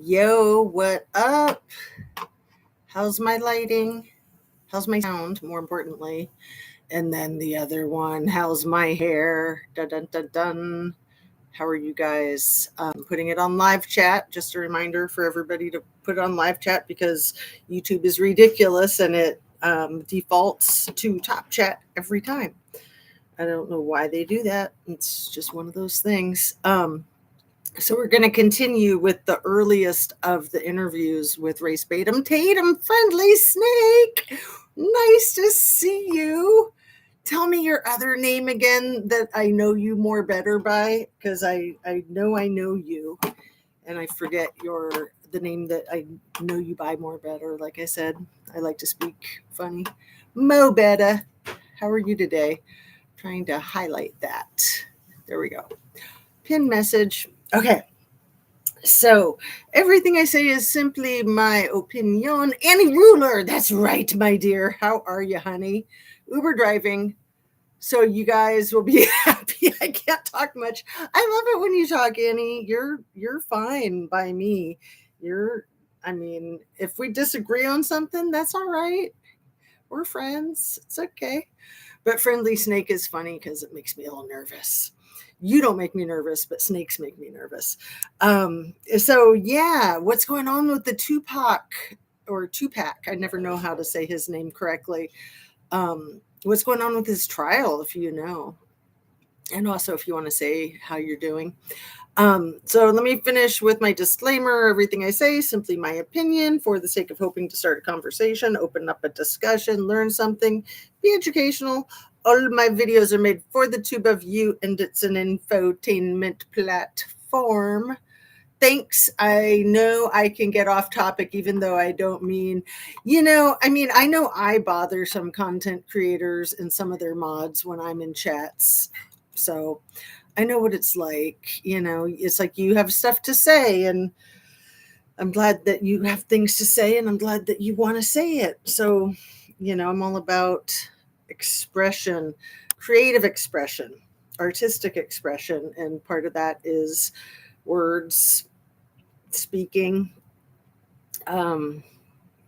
Yo, what up? How's my lighting? How's my sound, more importantly? And then the other one, how's my hair? Dun dun dun dun. How are you guys? Putting it on live chat. Just a reminder for everybody to put it on live chat because YouTube is ridiculous and it defaults to top chat every time. I don't know why they do that. It's just one of those things. So we're going to continue with the earliest of the interviews with Race Baitem. Tatum, friendly snake. Nice to see you. Tell me your other name again that I know you more better by, because I know you, and I forget the name that I know you by more better. Like I said, I like to speak funny. Mo Betta, how are you today? Trying to highlight that. There we go. Pin message. Okay. So everything I say is simply my opinion. Annie Ruler, that's right, my dear. How are you, honey? Uber driving. So you guys will be happy. I can't talk much. I love it when you talk, Annie. You're fine by me. If we disagree on something, that's all right. We're friends. It's okay. But friendly snake is funny because it makes me a little nervous. You don't make me nervous, but snakes make me nervous. So yeah, what's going on with the Tupac? I never know how to say his name correctly. What's going on with his trial, if you know, and also if you want to say how you're doing. So let me finish with my disclaimer. Everything I say is simply my opinion for the sake of hoping to start a conversation, open up a discussion, learn something, be educational. All of my videos are made for the tube of you, and it's an infotainment platform. Thanks. I know I can get off topic, even though I don't mean, I know I bother some content creators and some of their mods when I'm in chats. So I know what it's like. It's like you have stuff to say, and I'm glad that you have things to say, and I'm glad that you want to say it. So, I'm all about expression, creative expression, artistic expression. And part of that is words, speaking,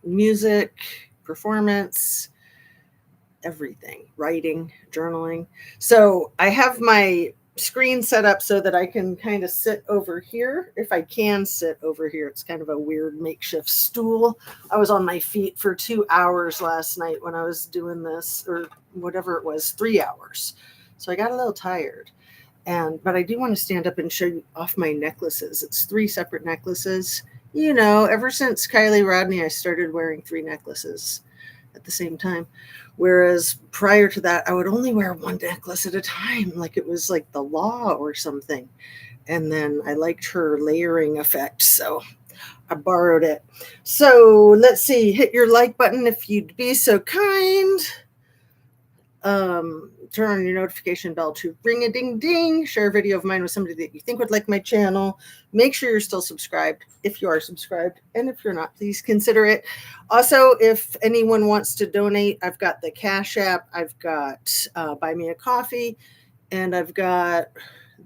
music, performance, everything, writing, journaling. So I have my screen set up so that I can kind of sit over here. If I can sit over here, it's kind of a weird makeshift stool. I was on my feet for 2 hours last night when I was doing this, or whatever it was, 3 hours. So I got a little tired. But I do want to stand up and show you off my necklaces. It's 3 separate necklaces. Ever since Kylie Rodney, I started wearing 3 necklaces at the same time. Whereas prior to that, I would only wear 1 necklace at a time, like it was like the law or something. And then I liked her layering effect, so I borrowed it. So let's see, hit your like button if you'd be so kind. Turn on your notification bell to ring a ding ding. Share a video of mine with somebody that you think would like my channel. Make sure you're still subscribed if you are subscribed, and if you're not, please consider it. Also, if anyone wants to donate, I've got the Cash App, I've got Buy Me a Coffee, and I've got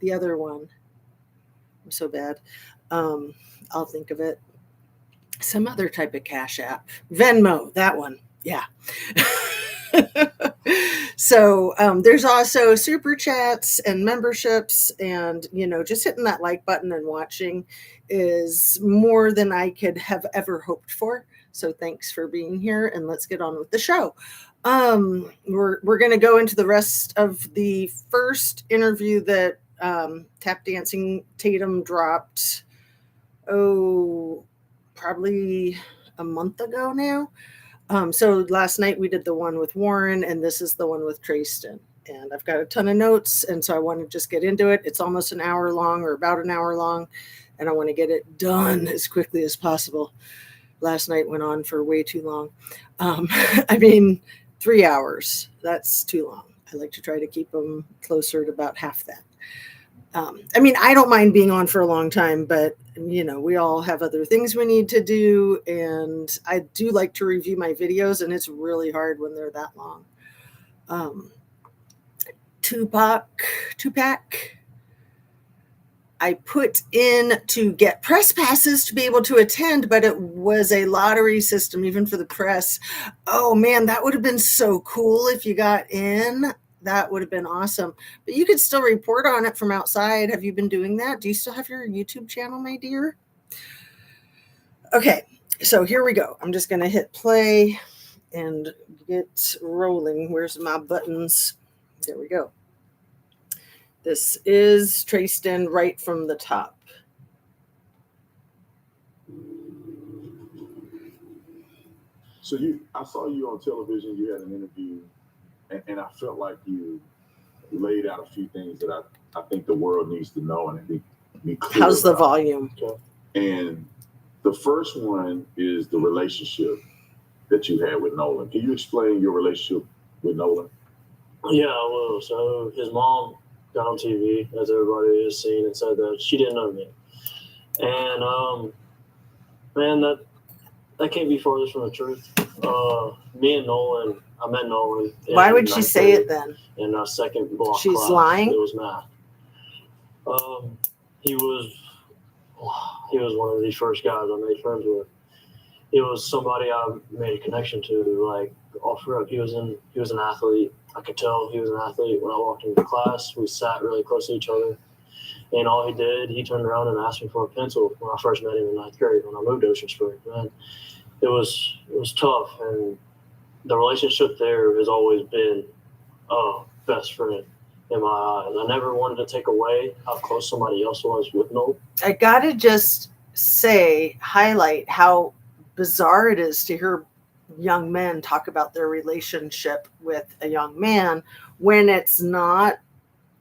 the other one. I'm so bad. I'll think of it. Some other type of Cash App. Venmo, that one. Yeah. So there's also super chats and memberships, and just hitting that like button and watching is more than I could have ever hoped for. So thanks for being here, and let's get on with the show. We're going to go into the rest of the first interview that Tap Dancing Tatum dropped. Probably a month ago now. So last night we did the one with Warren, and this is the one with Tracestin. And I've got a ton of notes, and so I want to just get into it. It's almost an hour long, or about an hour long, and I want to get it done as quickly as possible. Last night went on for way too long. 3 hours. That's too long. I like to try to keep them closer to about half that. I don't mind being on for a long time, but we all have other things we need to do, and I do like to review my videos, and it's really hard when they're that long. Tupac. I put in to get press passes to be able to attend, but it was a lottery system, even for the press. Oh man, that would have been so cool if you got in. That would have been awesome. But you could still report on it from outside. Have you been doing that? Do you still have your YouTube channel, my dear? Okay, so here we go. I'm just going to hit play and get rolling. Where's my buttons? There we go. This is Tracestin right from the top. So I saw you on television. You had an interview, and I felt like you laid out a few things that I think the world needs to know and be clear. How's the volume? And the first one is the relationship that you had with Nolan. Can you explain your relationship with Nolan? Yeah, I will. So his mom got on TV, as everybody has seen, and said that she didn't know me. And man, that can't be farthest from the truth. Me and Nolan, I met Nolan. Why would she say it then? In our second block She's class. lying? It was math. He was one of the first guys I made friends with. It was somebody I made a connection to, like off rip. He was an athlete. I could tell he was an athlete when I walked into class. We sat really close to each other. And all he did, he turned around and asked me for a pencil when I first met him in 9th grade when I moved to Ocean Spring. Man, it was tough, and the relationship there has always been best friend in my eyes. I never wanted to take away how close somebody else was with Noel. I gotta just highlight how bizarre it is to hear young men talk about their relationship with a young man when it's not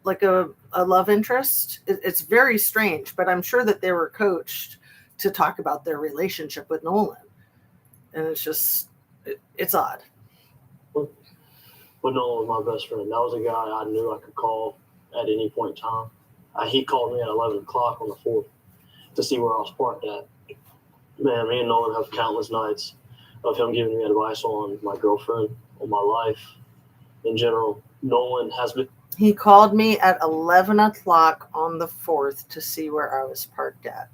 like a love interest. It's very strange, but I'm sure that they were coached to talk about their relationship with Nolan. And it's just, it's odd. But Nolan was my best friend. That was a guy I knew I could call at any point in time. He called me at 11 o'clock on the 4th to see where I was parked at. Man, me and Nolan have countless nights of him giving me advice on my girlfriend, on my life in general. Nolan has been... He called me at 11 o'clock on the 4th to see where I was parked at.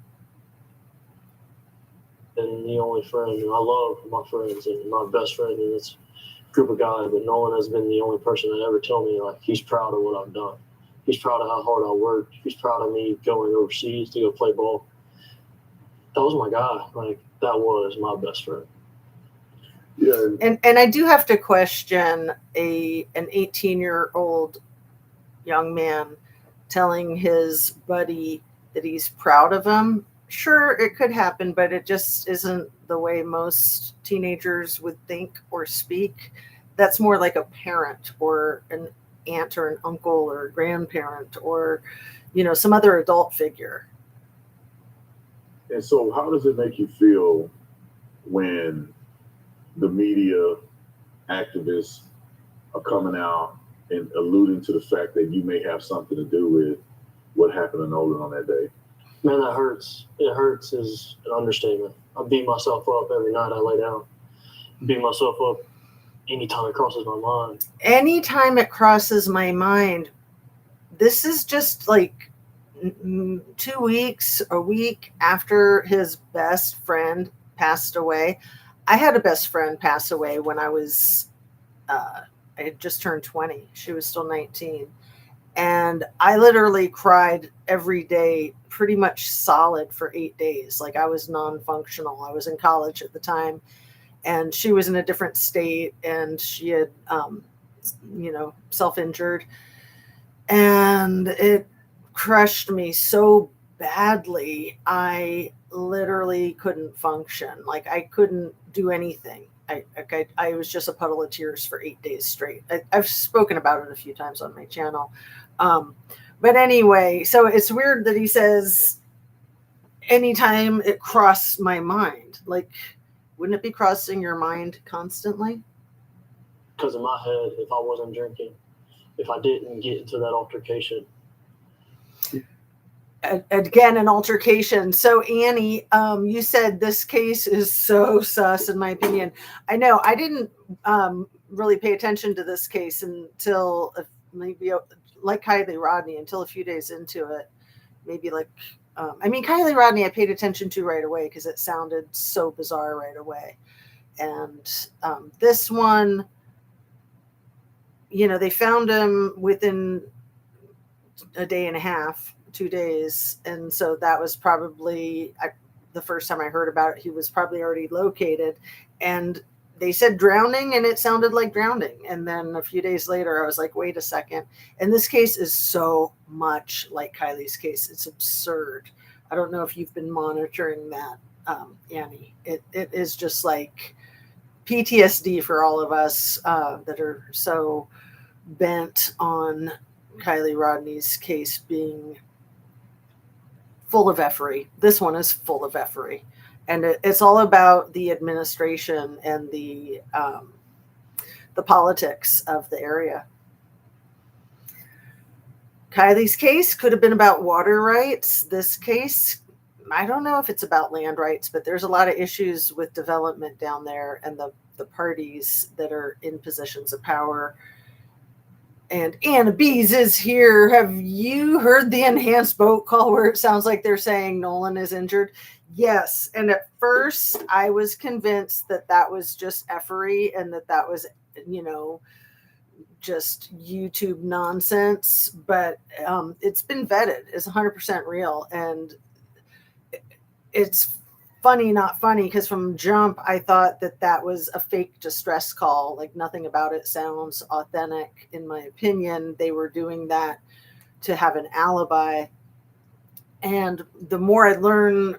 And the only friend, and I love my friends and my best friend in this group of guys, but Nolan has been the only person that ever told me, like, he's proud of what I've done. He's proud of how hard I worked. He's proud of me going overseas to go play ball. That was my guy. Like, that was my best friend. Yeah. And I do have to question an 18-year-old young man telling his buddy that he's proud of him. Sure, it could happen, but it just isn't the way most teenagers would think or speak. That's more like a parent or an aunt or an uncle or a grandparent or, some other adult figure. And so how does it make you feel when the media activists are coming out and alluding to the fact that you may have something to do with what happened to Nolan on that day? Man, that hurts. It hurts is an understatement. I beat myself up every night I lay down. Beat myself up anytime it crosses my mind. Anytime it crosses my mind, this is just like 2 weeks, a week after his best friend passed away. I had a best friend pass away when I was, I had just turned 20. She was still 19. And I literally cried every day, pretty much solid for 8 days. Like I was non-functional. I was in college at the time, and she was in a different state, and she had, self-injured. And it crushed me so badly. I literally couldn't function. Like I couldn't do anything. I was just a puddle of tears for 8 days straight. I've spoken about it a few times on my channel. But anyway, so it's weird that he says, anytime it crossed my mind, like, wouldn't it be crossing your mind constantly? Because in my head, if I wasn't drinking, if I didn't get into that altercation. Again, an altercation. So Annie, you said this case is so sus, in my opinion. I know I didn't really pay attention to this case until maybe like Kylie Rodney until a few days into it. maybe like, I mean, Kylie Rodney I paid attention to right away because it sounded so bizarre right away. And this one, you know, they found him within a day and a half, 2 days. And so that was probably the first time I heard about it. He was probably already located. And they said drowning, and it sounded like drowning. And then a few days later, I was like, wait a second. And this case is so much like Kylie's case. It's absurd. I don't know if you've been monitoring that, Annie. It is just like PTSD for all of us that are so bent on Kylie Rodney's case being full of effery. This one is full of effery. And it's all about the administration and the politics of the area. Kylie's case could have been about water rights. This case, I don't know if it's about land rights, but there's a lot of issues with development down there and the parties that are in positions of power. And Anna Bees is here. Have you heard the enhanced boat call where it sounds like they're saying Nolan is injured? Yes. And at first I was convinced that that was just effery and that was, you know, just YouTube nonsense. But it's been vetted. It's 100% real. And it's funny, not funny, because from jump, I thought that was a fake distress call. Like nothing about it sounds authentic, in my opinion. They were doing that to have an alibi. And the more I learn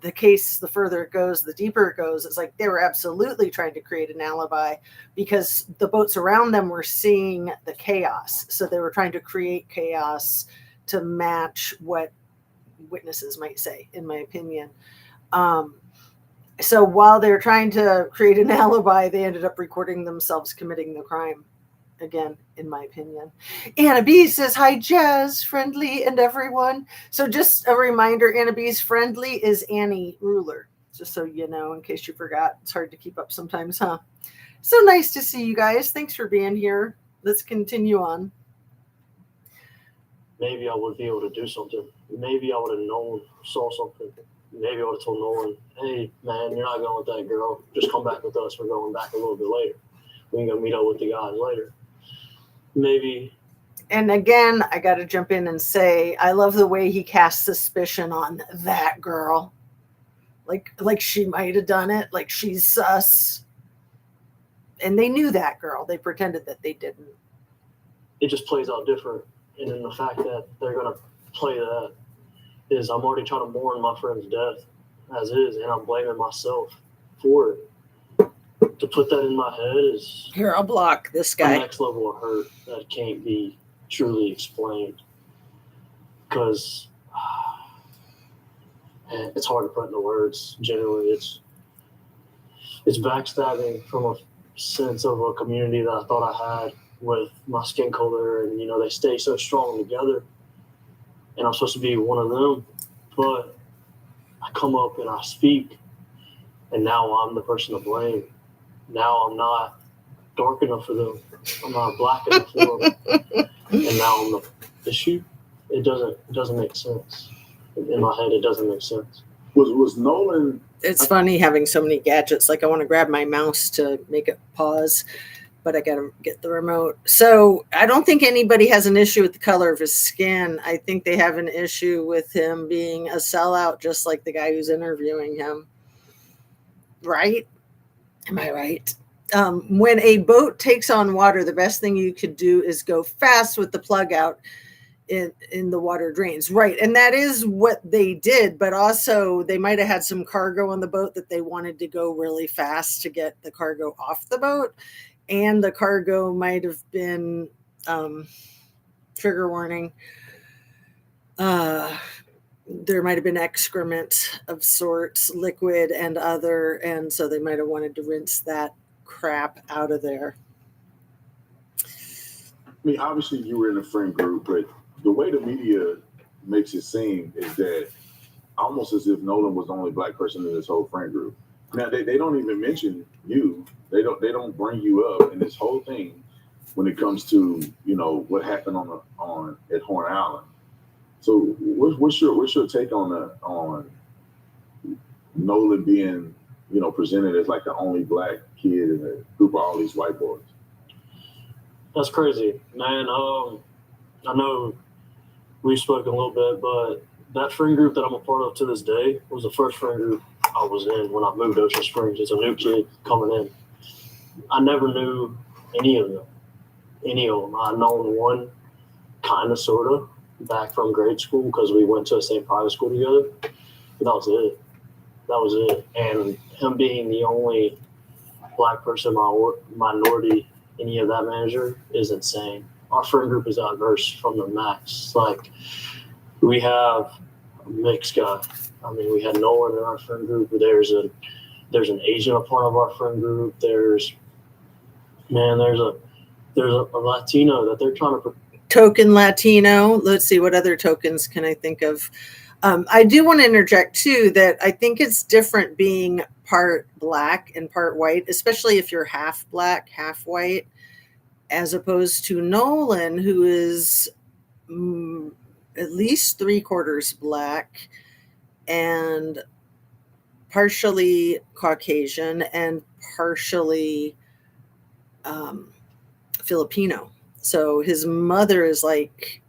the case, the further it goes, the deeper it goes. It's like they were absolutely trying to create an alibi because the boats around them were seeing the chaos. So they were trying to create chaos to match what witnesses might say, in my opinion. So while they're trying to create an alibi, they ended up recording themselves committing the crime. Again, in my opinion. Anna B says, hi, Jazz, Friendly, and everyone. So just a reminder, Anna B's Friendly is Annie Ruler. Just so you know, in case you forgot. It's hard to keep up sometimes, huh? So nice to see you guys. Thanks for being here. Let's continue on. Maybe I would be able to do something. Maybe I would have saw something. Maybe I would have told Nolan, hey, man, you're not going with that girl. Just come back with us. We're going back a little bit later. We can go meet up with the guys later. Maybe. And again, I got to jump in and say, I love the way he casts suspicion on that girl. Like she might have done it. Like she's sus. And they knew that girl. They pretended that they didn't. It just plays out different. And then the fact that they're going to play that is I'm already trying to mourn my friend's death as is, and I'm blaming myself for it. To put that in my head is... Here, I'll block this guy. The next level of hurt that can't be truly explained. Because it's hard to put into words. Generally, it's backstabbing from a sense of a community that I thought I had with my skin color, and you know they stay so strong together, and I'm supposed to be one of them, but I come up and I speak, and now I'm the person to blame. Now I'm not dark enough for them. I'm not black enough for them, and now I'm the issue. It doesn't make sense in my head. It doesn't make sense. Was Nolan? It's funny having so many gadgets. Like I want to grab my mouse to make it pause, but I got to get the remote. So I don't think anybody has an issue with the color of his skin. I think they have an issue with him being a sellout, just like the guy who's interviewing him. Right? Am I right? When a boat takes on water, the best thing you could do is go fast with the plug out in the water drains. Right. And that is what they did. But also they might have had some cargo on the boat that they wanted to go really fast to get the cargo off the boat. And the cargo might have been, trigger warning, there might have been excrement of sorts, liquid and other, and so they might have wanted to rinse that crap out of there. I mean, obviously you were in a friend group, but the way the media makes it seem is that almost as if Nolan was the only black person in this whole friend group. Now they don't even mention you. They don't bring you up in this whole thing when it comes to, you know, what happened at Horn Island. So what's your take on Nolan being, presented as like the only black kid in a group of all these white boys? That's crazy, man. I know we've spoken a little bit, but that friend group that I'm a part of to this day was the first friend group I was in when I moved to Ocean Springs as a new kid coming in. I never knew any of them. I'd known one, kind of, sort of, back from grade school because we went to the same private school together. But that was it. And him being the only black person, minority, any of that manager is insane. Our friend group is diverse from the max. Like, we have a mixed guy. I mean, we had Nolan in our friend group. There's an Asian a part of our friend group. There's a Latino that they're trying to token Latino. Let's see, what other tokens can I think of? I do want to interject too that I think it's different being part black and part white, especially if you're half black, half white, as opposed to Nolan, who is at least 3/4 black and partially Caucasian and partially Filipino. So his mother is like,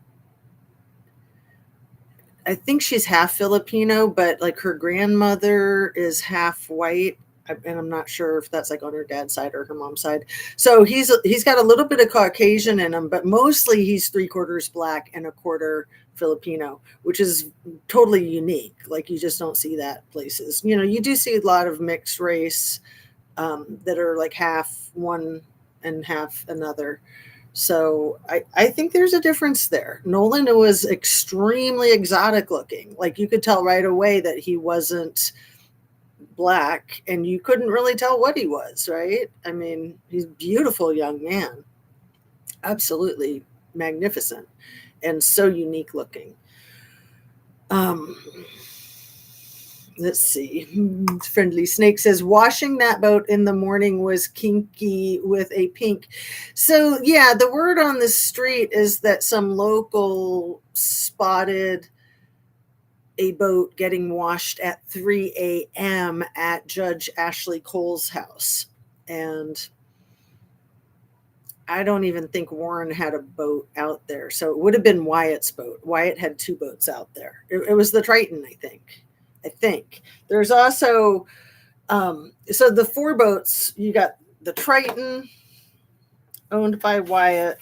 I think she's half Filipino, but like her grandmother is half white. And I'm not sure if that's like on her dad's side or her mom's side. So he's got a little bit of Caucasian in him, but mostly he's 3/4 black and 1/4 Filipino, which is totally unique. Like, you just don't see that places. You do see a lot of mixed race that are like half one and half another. So I think there's a difference there. Nolan was extremely exotic looking. Like, you could tell right away that he wasn't black, and you couldn't really tell what he was, right? I mean, he's a beautiful young man. Absolutely magnificent and so unique looking. Let's see. Friendly Snake says, washing that boat in the morning was kinky with a pink. So, yeah, the word on the street is that some local spotted a boat getting washed at 3 a.m. at Judge Ashley Cole's house. And I don't even think Warren had a boat out there. So it would have been Wyatt's boat. Wyatt had 2 boats out there. It was the Triton, I think. There's also, so the 4 boats, you got the Triton owned by Wyatt.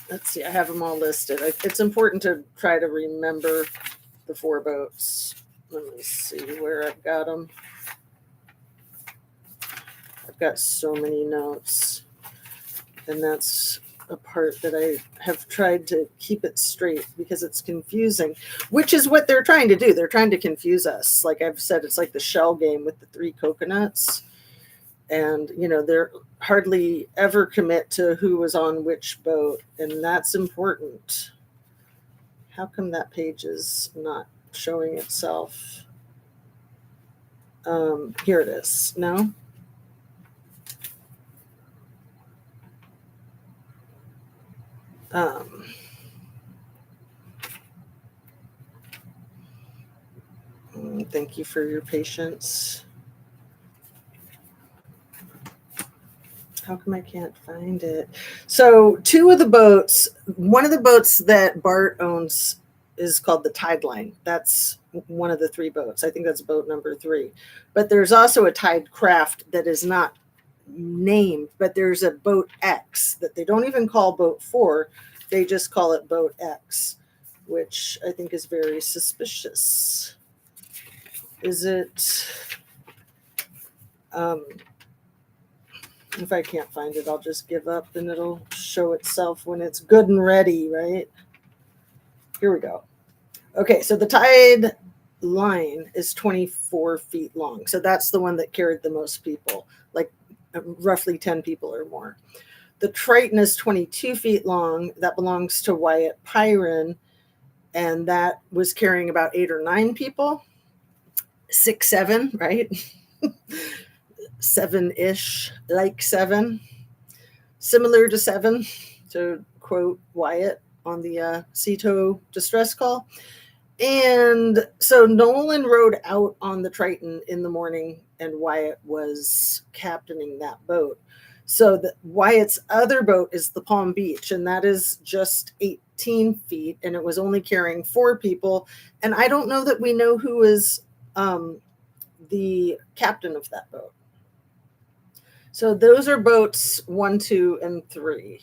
Let's see, I have them all listed. It's important to try to remember the 4 boats. Let me see where I've got them. I've got so many notes, and that's a part that I have tried to keep it straight because it's confusing, which is what they're trying to do. They're trying to confuse us. Like I've said, it's like the shell game with the 3 coconuts. And, they're hardly ever commit to who was on which boat. And that's important. How come that page is not showing itself? Here it is. No? Thank you for your patience. How come I can't find it? So 2 of the boats, one of the boats that Bart owns is called the Tide Line. That's one of the 3 boats. I think that's boat number 3. But there's also a Tide Craft that is not named, but there's a boat X that they don't even call boat 4. They just call it boat X, which I think is very suspicious. Is it, if I can't find it, I'll just give up and it'll show itself when it's good and ready, right? Here we go. Okay, so the Tide Line is 24 feet long. So that's the one that carried the most people, like roughly 10 people or more. The Triton is 22 feet long. That belongs to Wyatt Pyron, and that was carrying about 8 or 9 people. 6, 7, right? 7-ish, like 7. Similar to 7, to quote Wyatt. on the CATOZ distress call. And so Nolan rode out on the Triton in the morning, and Wyatt was captaining that boat. So Wyatt's other boat is the Palm Beach, and that is just 18 feet, and it was only carrying 4 people. And I don't know that we know who is the captain of that boat. So those are boats 1, 2, and 3.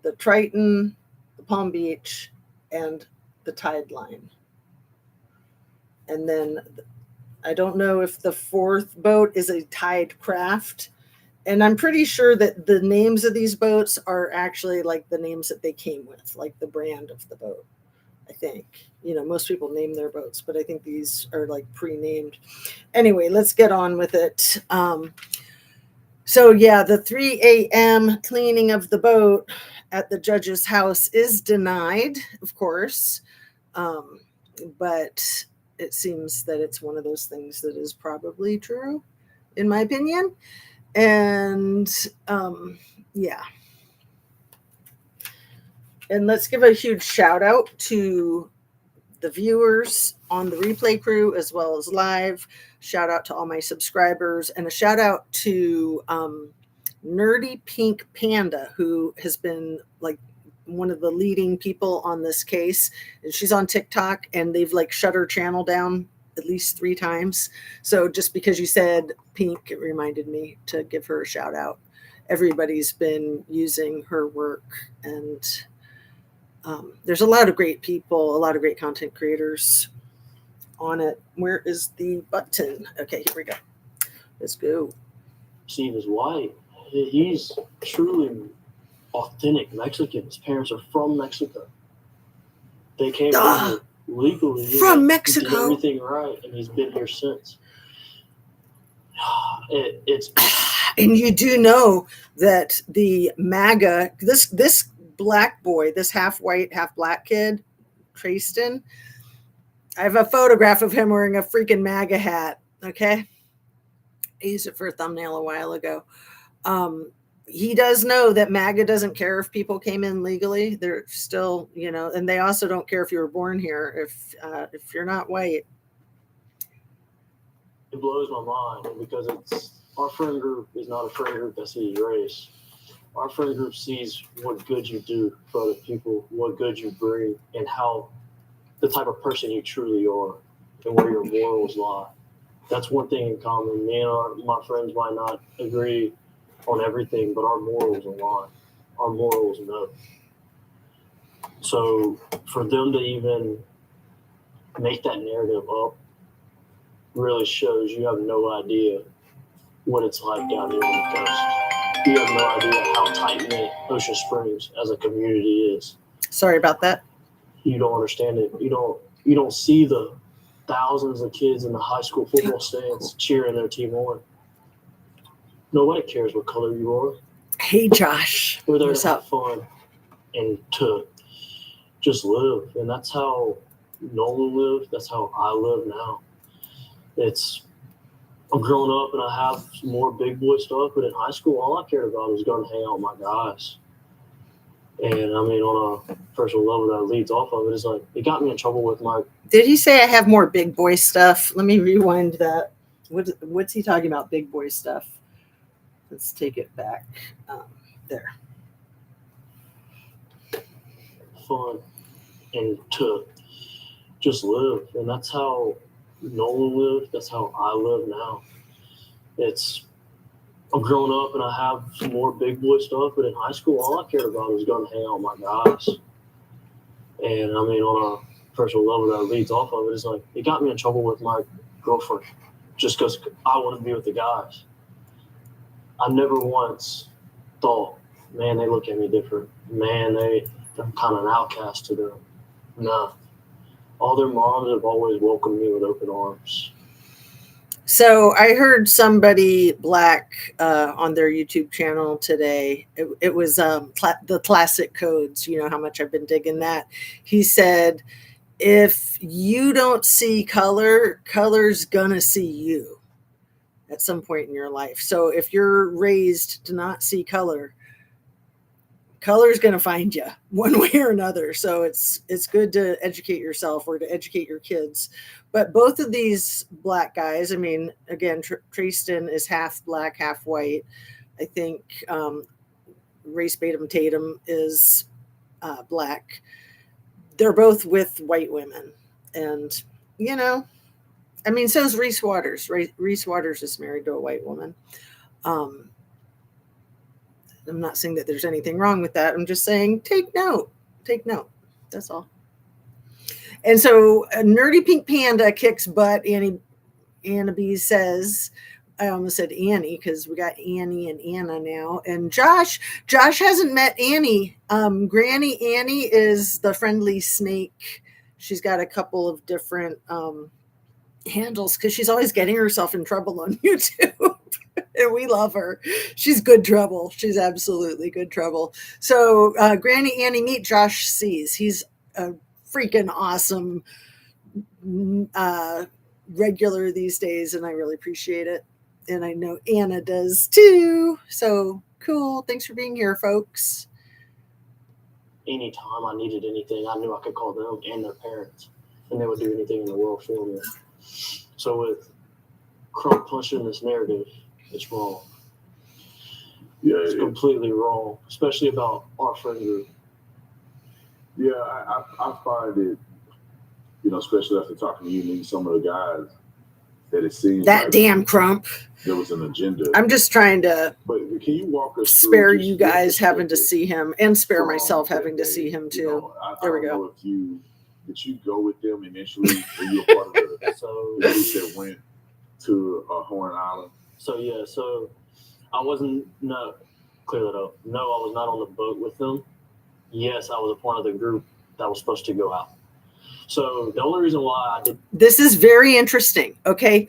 The Triton, the Palm Beach, and the Tide Line. And then I don't know if the 4th boat is a Tide Craft. And I'm pretty sure that the names of these boats are actually like the names that they came with, like the brand of the boat, I think. You know, most people name their boats, but I think these are like pre-named. Anyway, let's get on with it. So yeah, the 3 a.m. cleaning of the boat at the judge's house is denied, of course. But it seems that it's one of those things that is probably true, in my opinion. And yeah. And let's give a huge shout out to the viewers on the replay crew as well as live. Shout out to all my subscribers, and a shout out to Nerdy Pink Panda, who has been like one of the leading people on this case. And she's on TikTok, and they've like shut her channel down at least 3 times. So just because you said Pink, it reminded me to give her a shout out. Everybody's been using her work, and there's a lot of great people, a lot of great content creators on it. Where is the button? Okay, here we go. Let's go. Steve is white. He's truly authentic Mexican. His parents are from Mexico. They came here legally from Mexico. Did everything right, and he's been here since. It's and you do know that the MAGA, this black boy, this half white, half black kid, Tracestin, I have a photograph of him wearing a freaking MAGA hat. Okay. I used it for a thumbnail a while ago. He does know that MAGA doesn't care if people came in legally. They're still, you know, and they also don't care if you were born here. If you're not white. It blows my mind because our friend group is not a friend group that sees race. Our friend group sees what good you do for other people, what good you bring, and how the type of person you truly are, and where your morals lie. That's one thing in common. Me and my friends might not agree on everything, but our morals align. Our morals know. So for them to even make that narrative up really shows you have no idea what it's like down here on the coast. You have no idea how tight-knit Ocean Springs as a community is. Sorry about that. You don't understand it. You don't see the thousands of kids in the high school football stands cheering their team on. Nobody cares what color you are. Hey, Josh. We're there to have fun and to just live. And that's how Nolan lived. That's how I live now. I'm growing up and I have some more big boy stuff, but in high school, all I cared about was going to hang out with my guys. And I mean, on a personal level that leads off of it, is like, it got me in trouble with my. Did he say I have more big boy stuff? Let me rewind that. What's he talking about? Big boy stuff. Let's take it back. There. Fun and to just live. And that's how Nolan lived. That's how I live now. I'm growing up and I have some more big boy stuff, but in high school, all I cared about was going to hang out with my guys. And I mean, on a personal level that leads off of it, is like, it got me in trouble with my girlfriend just because I want to be with the guys. I never once thought, man, they look at me different. Man, I'm kind of an outcast to them. No. All their moms have always welcomed me with open arms. So I heard somebody black on their YouTube channel today. It was the classic codes. You know how much I've been digging that. He said, if you don't see color, color's gonna see you at some point in your life. So if you're raised to not see color, Color's going to find you one way or another. So it's good to educate yourself or to educate your kids. But both of these black guys, I mean, again, Tracestin is half black, half white. I think race Baitem Tatum is black. They're both with white women. And, you know, I mean, so is Reese Waters. Reese Waters is married to a white woman. I'm not saying that there's anything wrong with that. I'm just saying, take note. Take note. That's all. And so Nerdy Pink Panda kicks butt. Anna B says, I almost said Annie because we got Annie and Anna now. And Josh hasn't met Annie. Granny Annie is the friendly snake. She's got a couple of different handles because she's always getting herself in trouble on YouTube. And we love her. She's good trouble. She's absolutely good trouble. So Granny Annie, meet Josh Sees. He's a freaking awesome regular these days, and I really appreciate it. And I know Anna does too. So cool. Thanks for being here, folks. Anytime I needed anything, I knew I could call them and their parents, and they would do anything in the world for me. So with Crump pushing this narrative, it's wrong. Yeah, it's completely wrong, especially about our friend group. Yeah, I find it, you know, especially after talking to you and some of the guys, that it seems that like damn Crump. There was an agenda. I'm just trying to can you walk us spare you guys having to see him and spare myself having to see him too. You know, there we go. I don't know did you go with them initially? Were you a part of the group that went to Horn Island? So yeah, so I wasn't clear that up. No, I was not on the boat with them. Yes, I was a part of the group that was supposed to go out. So the only reason why I did this is very interesting. Okay.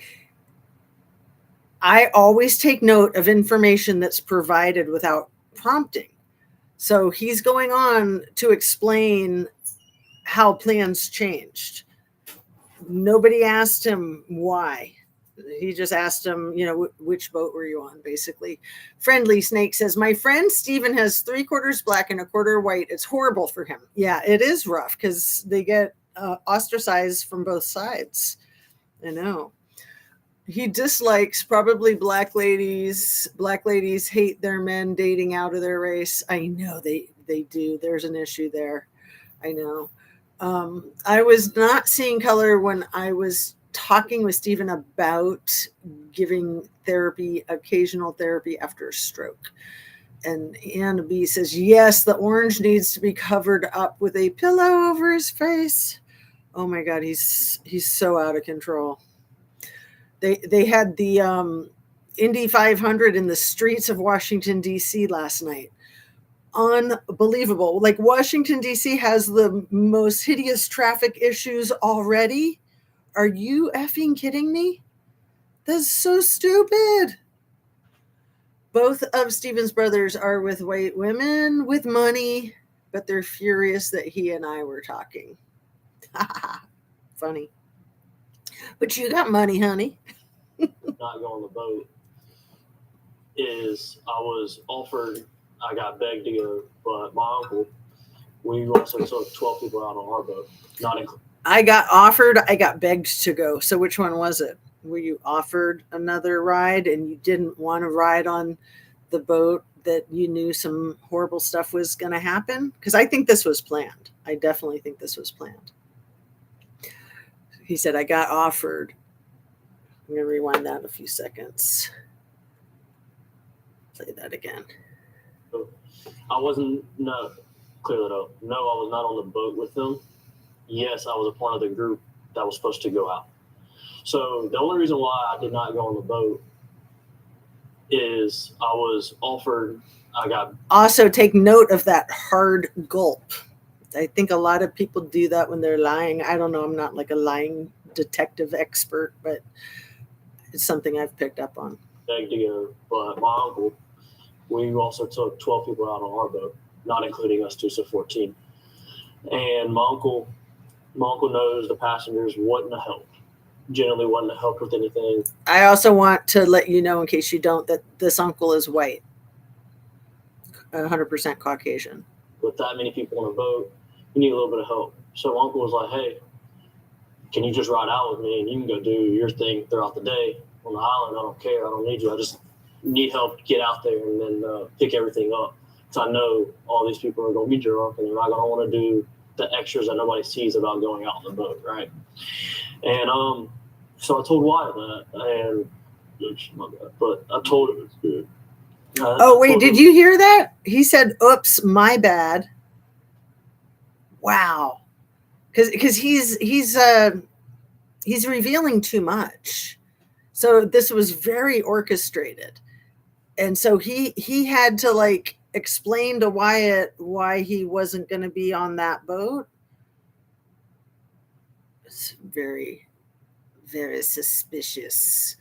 I always take note of information that's provided without prompting. So he's going on to explain how plans changed. Nobody asked him why. He just asked him, you know, which boat were you on, basically. Friendly Snake says, my friend Steven has 3/4 black and 1/4 white. It's horrible for him. Yeah, it is rough because they get ostracized from both sides. I know. He dislikes probably black ladies. Black ladies hate their men dating out of their race. I know they do. There's an issue there. I know. I was not seeing color when I was talking with Stephen about giving therapy, occasional therapy after a stroke. And Anna B says, yes, the orange needs to be covered up with a pillow over his face. Oh my God, he's so out of control. They had the Indy 500 in the streets of Washington, D.C. last night. Unbelievable. Like Washington, D.C. has the most hideous traffic issues already. Are you effing kidding me? That's so stupid. Both of Stephen's brothers are with white women with money, but they're furious that he and I were talking. Funny. But you got money, honey. Not go on the boat is I was offered, I got begged to go, but my uncle, we also took 12 people out on our boat. I got offered, I got begged to go. So which one was it? Were you offered another ride and you didn't want to ride on the boat that you knew some horrible stuff was going to happen? Because I think this was planned. I definitely think this was planned. He said, I got offered. I'm going to rewind that a few seconds. Play that again. I wasn't, clear that up. No, I was not on the boat with them. Yes, I was a part of the group that was supposed to go out. So the only reason why I did not go on the boat is I was offered, Also take note of that hard gulp. I think a lot of people do that when they're lying. I don't know. I'm not like a lying detective expert, but it's something I've picked up on. Begged to go, but my uncle, we also took 12 people out on our boat, not including us two, so 14. And my uncle knows the passengers wouldn't have helped. Generally wouldn't have helped with anything. I also want to let you know, in case you don't, that this uncle is white. 100% Caucasian. With that many people on a boat, you need a little bit of help. So Uncle was like, hey, can you just ride out with me and you can go do your thing throughout the day on the island? I don't care. I don't need you. I just need help to get out there and then pick everything up. Because I know all these people are going to be drunk and they're not going to want to do the extras that nobody sees about going out on the boat, right? And so I told Wyatt that, and my bad, but I told him it's good. Oh, wait, did you hear that? He said, oops, my bad. Wow. Because he's revealing too much. So this was very orchestrated. And so he had to like explain to Wyatt why he wasn't going to be on that boat. It's very, very suspicious.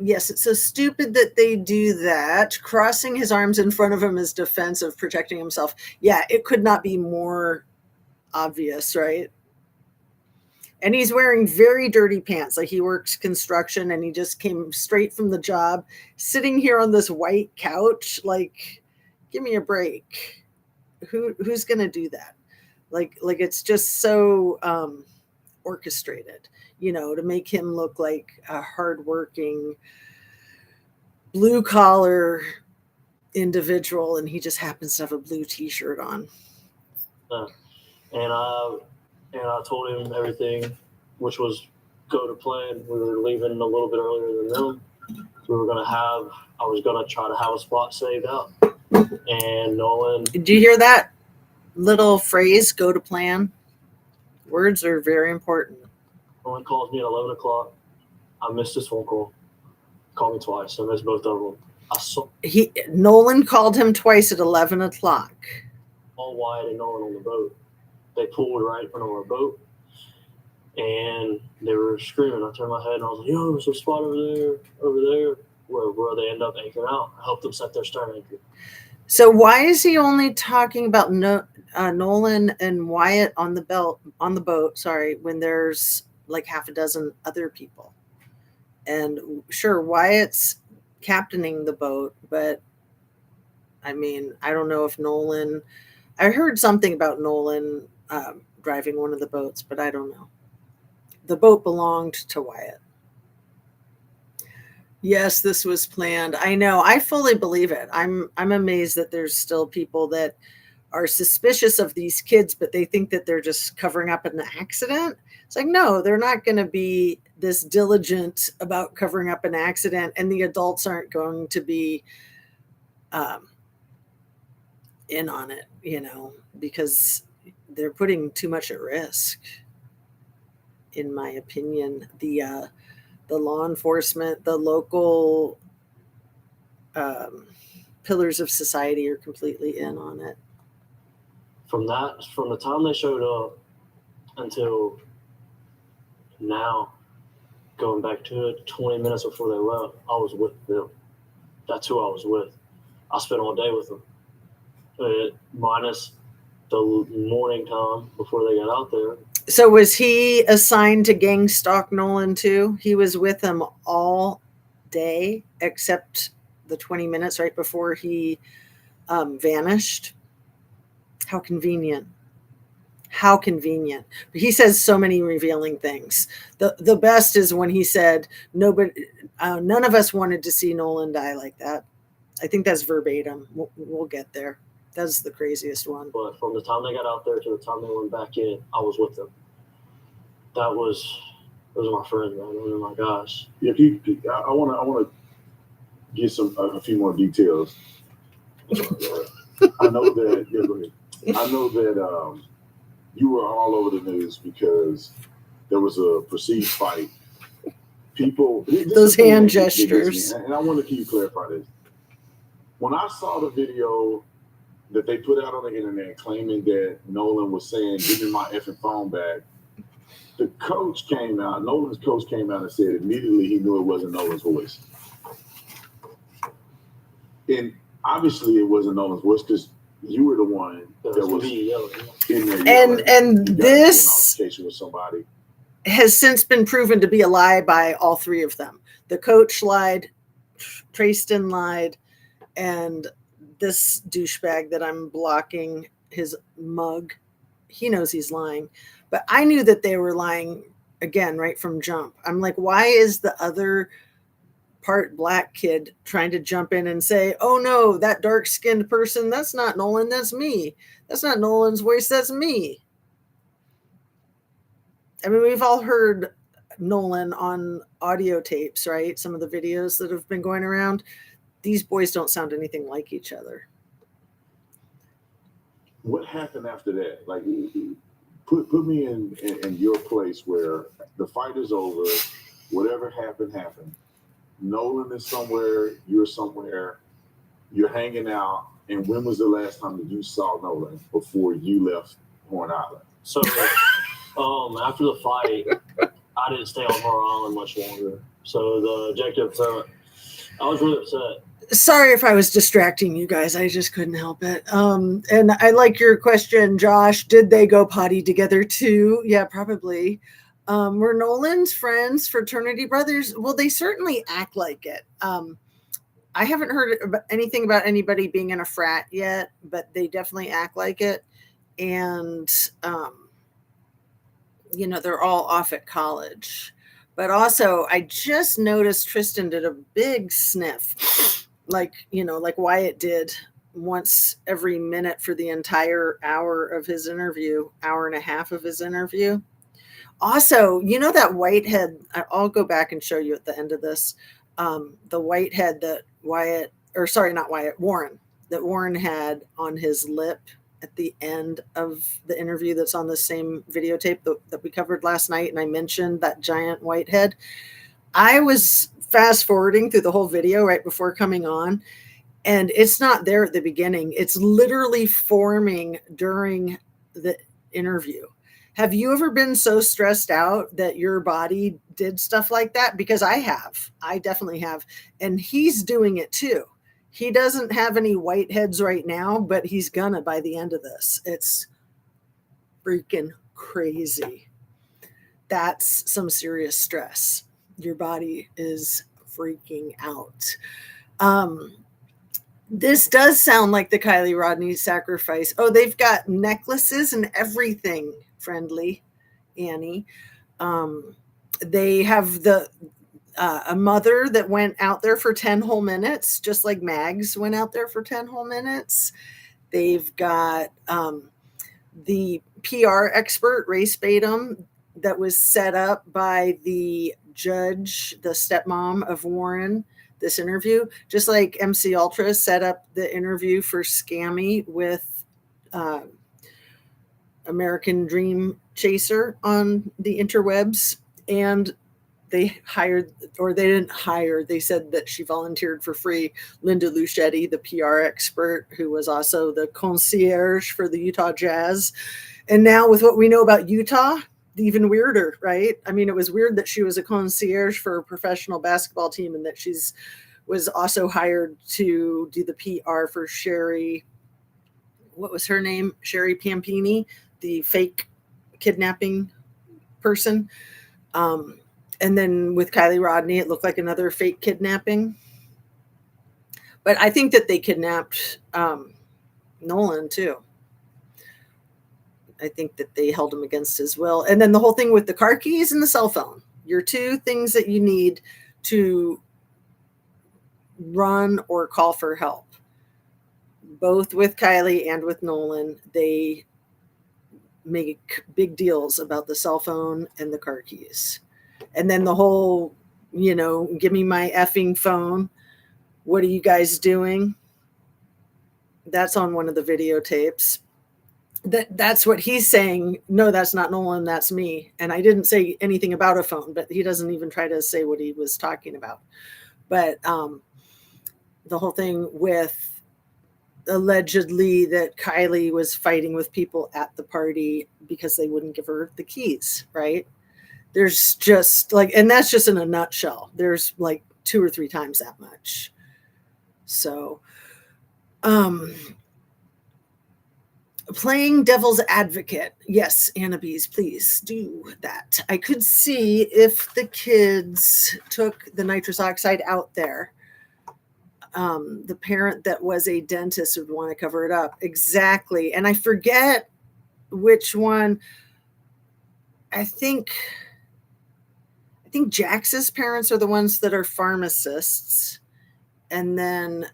Yes, it's so stupid that they do that. Crossing his arms in front of him is defensive, protecting himself. Yeah, it could not be more obvious, right? And he's wearing very dirty pants. Like he works construction and he just came straight from the job, sitting here on this white couch. Like, give me a break. Who's going to do that? Like it's just so orchestrated, you know, to make him look like a hardworking blue collar individual. And he just happens to have a blue t-shirt on. And I told him everything, which was go to plan. We were leaving a little bit earlier than them. I was going to try to have a spot saved out. And Nolan. Did you hear that little phrase, go to plan? Words are very important. Nolan calls me at 11 o'clock. I missed his phone call. Called me twice. I missed both of them. Nolan called him twice at 11 o'clock. All Wyatt and Nolan on the boat. They pulled right in front of our boat, and they were screaming. I turned my head, and I was like, yo, there's a spot over there, where they end up anchoring out. I helped them set their stern anchor. So why is he only talking about Nolan and Wyatt on the boat, when there's like half a dozen other people? And sure, Wyatt's captaining the boat, but I mean, I don't know if Nolan... I heard something about Nolan driving one of the boats, but I don't know. The boat belonged to Wyatt. Yes, this was planned. I know. I fully believe it. I'm amazed that there's still people that are suspicious of these kids, but they think that they're just covering up an accident. It's like, no, they're not going to be this diligent about covering up an accident, and the adults aren't going to be in on it, you know, because they're putting too much at risk, in my opinion. The law enforcement, the local pillars of society are completely in on it. From the time they showed up until now, going back to it, 20 minutes before they left, I was with them. That's who I was with. I spent all day with them. Minus the morning time before they got out there. So was he assigned to gang stalk Nolan too? He was with him all day except the 20 minutes right before he vanished. How convenient. How convenient. But he says so many revealing things. The best is when he said, none of us wanted to see Nolan die like that. I think that's verbatim. We'll get there. That's the craziest one. But from the time they got out there to the time they went back in, I was with them. Those are my friends, man. Those are my guys. Yeah, I want to get a few more details. I know that. Yeah, go ahead. I know that you were all over the news because there was a perceived fight. People, those hand gestures, and I want to clarify this. When I saw the video that they put out on the internet claiming that Nolan was saying, give me my effing phone back, the coach came out, Nolan's coach came out and said immediately he knew it wasn't Nolan's voice. And obviously it wasn't Nolan's voice because you were the one that was in there. And this with somebody has since been proven to be a lie by all three of them. The coach lied, Tracestin lied, and this douchebag that I'm blocking his mug, he knows he's lying, but I knew that they were lying again right from jump. I'm like, why is the other part black kid trying to jump in and say, oh no, that dark-skinned person, that's not Nolan, that's me. That's not Nolan's voice, that's me. I mean, we've all heard Nolan on audio tapes, right? Some of the videos that have been going around. These boys don't sound anything like each other. What happened after that? Like, put me in your place where the fight is over, whatever happened. Nolan is somewhere, you're somewhere, you're hanging out. And when was the last time that you saw Nolan before you left Horn Island? So, after the fight, I didn't stay on Horn Island much longer. So the objective, I was really upset. Sorry if I was distracting you guys. I just couldn't help it. And I like your question, Josh. Did they go potty together too? Yeah, probably. Were Nolan's friends fraternity brothers? Well, they certainly act like it. I haven't heard anything about anybody being in a frat yet, but they definitely act like it. And, you know, they're all off at college. But also, I just noticed Tracestin did a big sniff, like, you know, like Wyatt did once every minute for the entire hour of his interview, hour and a half of his interview. Also, you know, that whitehead, I'll go back and show you at the end of this, the whitehead that Wyatt, or sorry, not Wyatt, Warren, that Warren had on his lip at the end of the interview that's on the same videotape that we covered last night. And I mentioned that giant whitehead. I was fast forwarding through the whole video right before coming on, and it's not there at the beginning. It's literally forming during the interview. Have you ever been so stressed out that your body did stuff like that? Because I have. I definitely have. And he's doing it too. He doesn't have any whiteheads right now, but he's gonna by the end of this. It's freaking crazy. That's some serious stress. Your body is freaking out. This does sound like the Kylie Rodney sacrifice. Oh, they've got necklaces and everything, friendly Annie. They have a mother that went out there for 10 whole minutes, just like Mags went out there for 10 whole minutes. They've got the PR expert, Race Baitem, that was set up by the judge, the stepmom of Warren, this interview, just like MC Ultra set up the interview for Scammy with American Dream Chaser on the interwebs. And they hired, or they didn't hire, they said that she volunteered for free, Linda Luschetti, the PR expert, who was also the concierge for the Utah Jazz. And now with what we know about Utah, even weirder, right? I mean, it was weird that she was a concierge for a professional basketball team and that was also hired to do the PR for Sherry, what was her name? Sherry Pampini, the fake kidnapping person. And then with Kylie Rodney, it looked like another fake kidnapping. But I think that they kidnapped Nolan too. I think that they held him against his will. And then the whole thing with the car keys and the cell phone, your two things that you need to run or call for help. Both with Kylie and with Nolan, they make big deals about the cell phone and the car keys. And then the whole, you know, give me my effing phone. What are you guys doing? That's on one of the videotapes. That's what he's saying. No, that's not Nolan, that's me. And I didn't say anything about a phone, but he doesn't even try to say what he was talking about. But the whole thing with allegedly that Kylie was fighting with people at the party because they wouldn't give her the keys, right? There's just like, and that's just in a nutshell. There's like 2 or 3 times that much. So, playing devil's advocate. Yes, Annabees, please do that. I could see if the kids took the nitrous oxide out there. the parent that was a dentist would want to cover it up. Exactly. And I forget which one. I think Jax's parents are the ones that are pharmacists. And then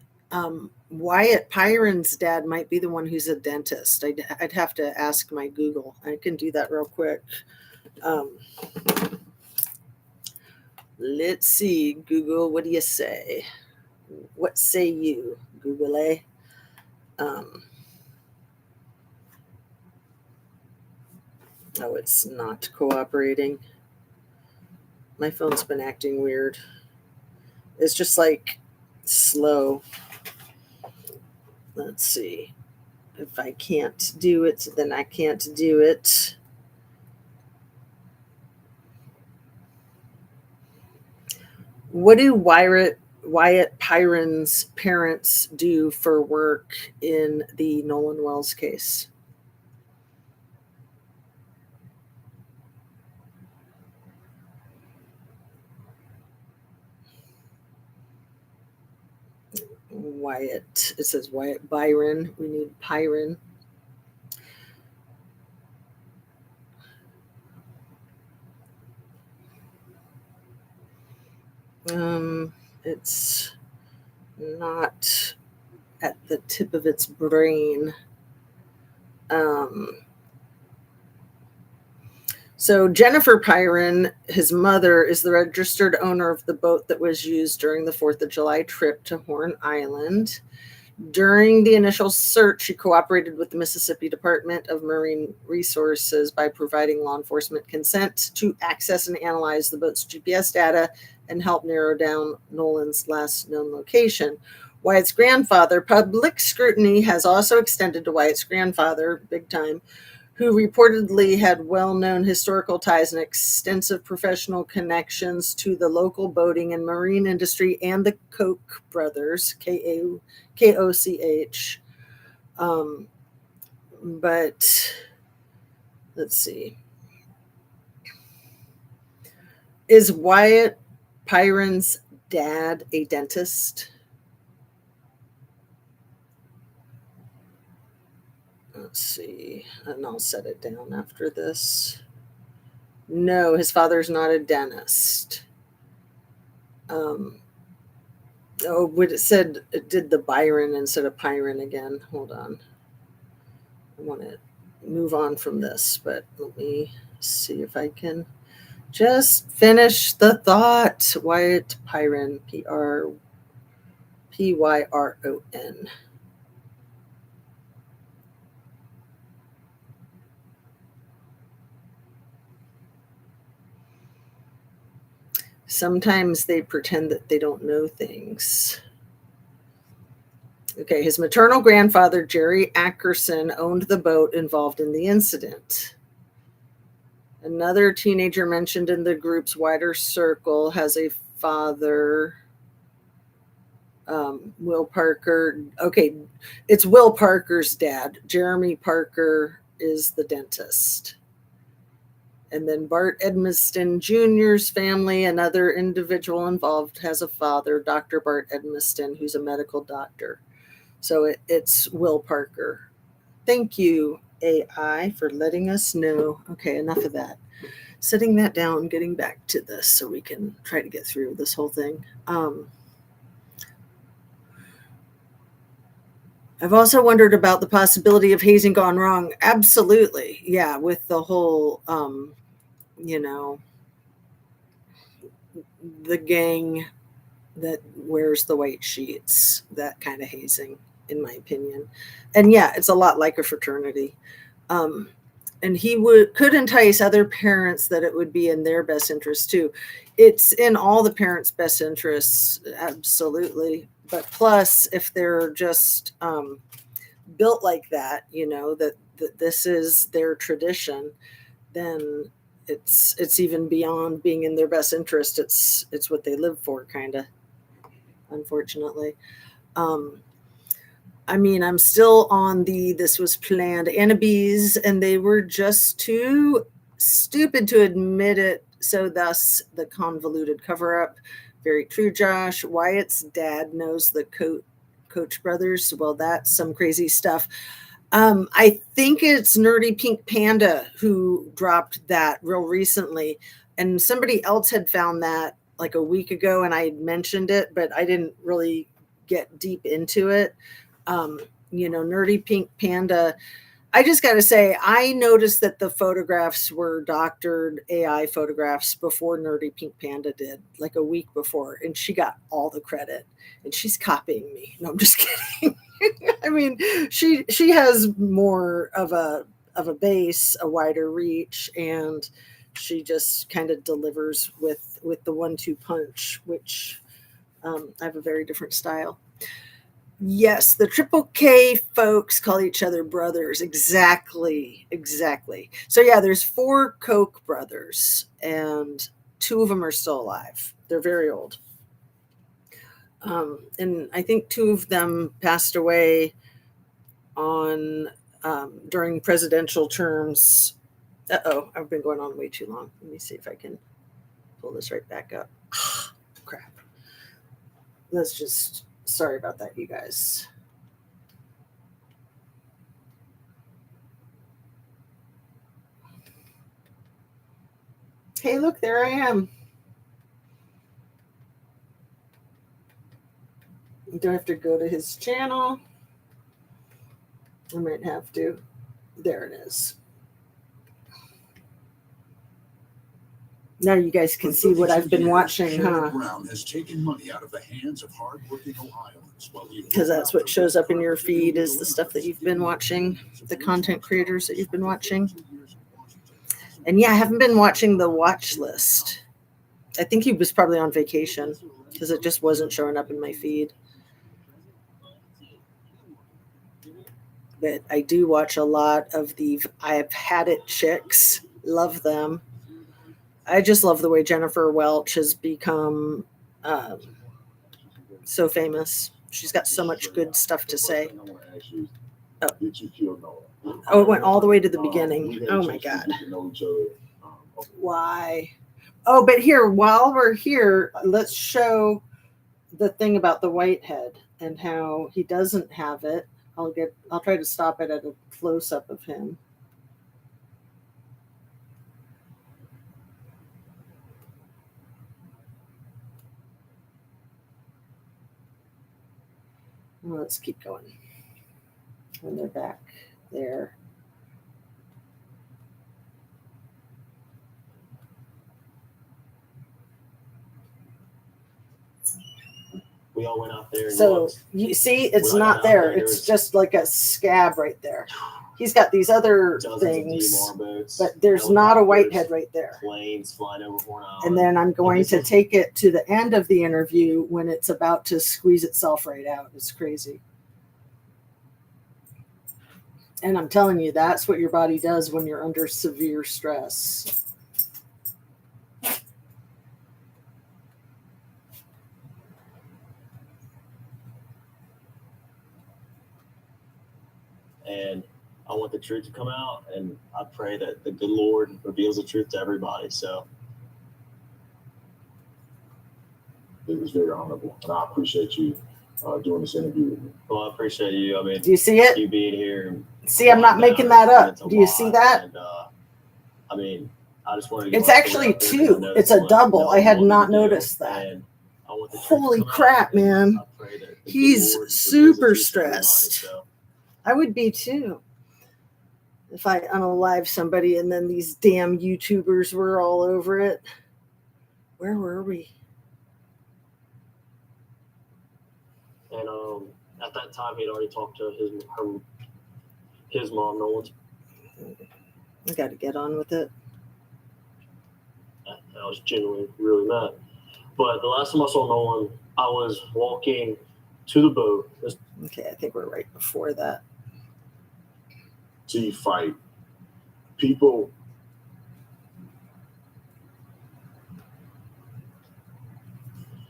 Wyatt Pyron's dad might be the one who's a dentist. I'd have to ask my Google. I can do that real quick. Let's see, Google, what do you say? What say you, Google? Oh, it's not cooperating. My phone's been acting weird. It's just like slow. Let's see. If I can't do it, then I can't do it. What do Wyatt Pyron's parents do for work in the Nolan Wells case? Wyatt. It says Wyatt Byron. We need Pyron. It's not at the tip of its brain. So Jennifer Pyron, his mother, is the registered owner of the boat that was used during the 4th of July trip to Horn Island. During the initial search, she cooperated with the Mississippi Department of Marine Resources by providing law enforcement consent to access and analyze the boat's GPS data and help narrow down Nolan's last known location. Wyatt's grandfather, public scrutiny has also extended to Wyatt's grandfather, big time, who reportedly had well-known historical ties and extensive professional connections to the local boating and marine industry and the Koch brothers, K-O-C-H. But let's see. Is Wyatt Pyron's dad a dentist? Let's see, and I'll set it down after this. No, his father's not a dentist. Oh, what it said, it did the Byron instead of Pyron again. Hold on. I want to move on from this, but let me see if I can just finish the thought. Wyatt Pyron, P-Y-R-O-N. Sometimes they pretend that they don't know things. Okay, his maternal grandfather, Jerry Ackerson, owned the boat involved in the incident. Another teenager mentioned in the group's wider circle has a father, Will Parker. Okay, it's Will Parker's dad. Jeremy Parker is the dentist. And then Bart Edmiston Jr.'s family, another individual involved, has a father, Dr. Bart Edmiston, who's a medical doctor. So it's Will Parker. Thank you, AI, for letting us know. Okay, enough of that. Setting that down, getting back to this so we can try to get through this whole thing. I've also wondered about the possibility of hazing gone wrong. Absolutely. Yeah, with the whole, the gang that wears the white sheets, that kind of hazing, in my opinion. And yeah, it's a lot like a fraternity. And he could entice other parents that it would be in their best interest too. It's in all the parents' best interests, absolutely. But plus, if they're just built like that, that this is their tradition, then it's even beyond being in their best interest. It's what they live for, kind of. Unfortunately. I'm still on this was planned Annabes, and they were just too stupid to admit it. So thus the convoluted cover-up. Very true, Josh. Wyatt's dad knows the Coach brothers. Well, that's some crazy stuff. I think it's Nerdy Pink Panda who dropped that real recently, and somebody else had found that like a week ago, and I had mentioned it, but I didn't really get deep into it. Nerdy Pink Panda. I just got to say, I noticed that the photographs were doctored AI photographs before Nerdy Pink Panda did, like a week before, and she got all the credit, and she's copying me. No, I'm just kidding. I mean, she has more of a base, a wider reach, and she just kind of delivers with the 1-2 punch, which I have a very different style. Yes, the Triple K folks call each other brothers. Exactly. So yeah, there's 4 Koch brothers, and 2 of them are still alive. They're very old. And I think 2 of them passed away on during presidential terms. I've been going on way too long. Let me see if I can pull this right back up. Crap. Sorry about that, you guys. Hey, look, there I am. Do I have to go to his channel? I might have to. There it is. Now you guys can see what I've been watching, huh? Brown has taken money out of the hands of hardworking Ohioans. Because that's what shows up in your feed is the stuff that you've been watching, the content creators that you've been watching. And yeah, I haven't been watching the watch list. I think he was probably on vacation because it just wasn't showing up in my feed. But I do watch a lot of the I've Had It chicks. Love them. I just love the way Jennifer Welch has become so famous. She's got so much good stuff to say. Oh, it went all the way to the beginning. Oh my God. Why? Oh, but here, while we're here, let's show the thing about the whitehead and how he doesn't have it. I'll try to stop it at a close-up of him. Well, let's keep going. When they're back there. We all went out there. And so looked. You see, it's not there. It's just like a scab right there. He's got these other things, but there's not a whitehead right there. Planes flying over Horn Island. And then I'm going to take it to the end of the interview when it's about to squeeze itself right out. It's crazy. And I'm telling you, that's what your body does when you're under severe stress. And I want the truth to come out, and I pray that the good Lord reveals the truth to everybody. So it was very honorable, and I appreciate you doing this interview with me. Well, I appreciate you. I mean, do you see it? You being here. See, I'm not making that up. Do you see that? And, I mean, I just wanted to get it's actually 2. It's a double. I had not noticed that. And I want the holy crap, man. He's super stressed. So. I would be too. If I unalive somebody and then these damn YouTubers were all over it. Where were we? And at that time, he'd already talked to his mom, Nolan's. I got to get on with it. I was genuinely really mad. But the last time I saw Nolan, I was walking to the boat. Okay, I think we're right before that. You fight people.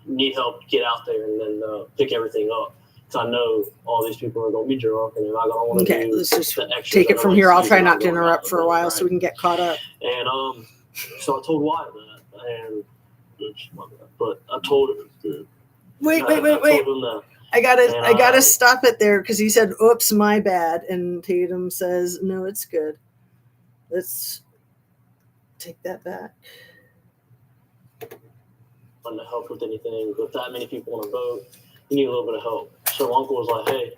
Need help, get out there and then pick everything up. Because I know all these people are going to be drunk and they're not going to want to do let's just take it from here. I'll try not to interrupt for a while so we can get caught up. And so I told Wyatt that, and But I told him. Wait. I told him that. I gotta stop it there because he said, "Oops, my bad," and Tatum says, "No, it's good. Let's take that back." To help with anything, with that many people on a boat, you need a little bit of help. So Uncle was like, "Hey,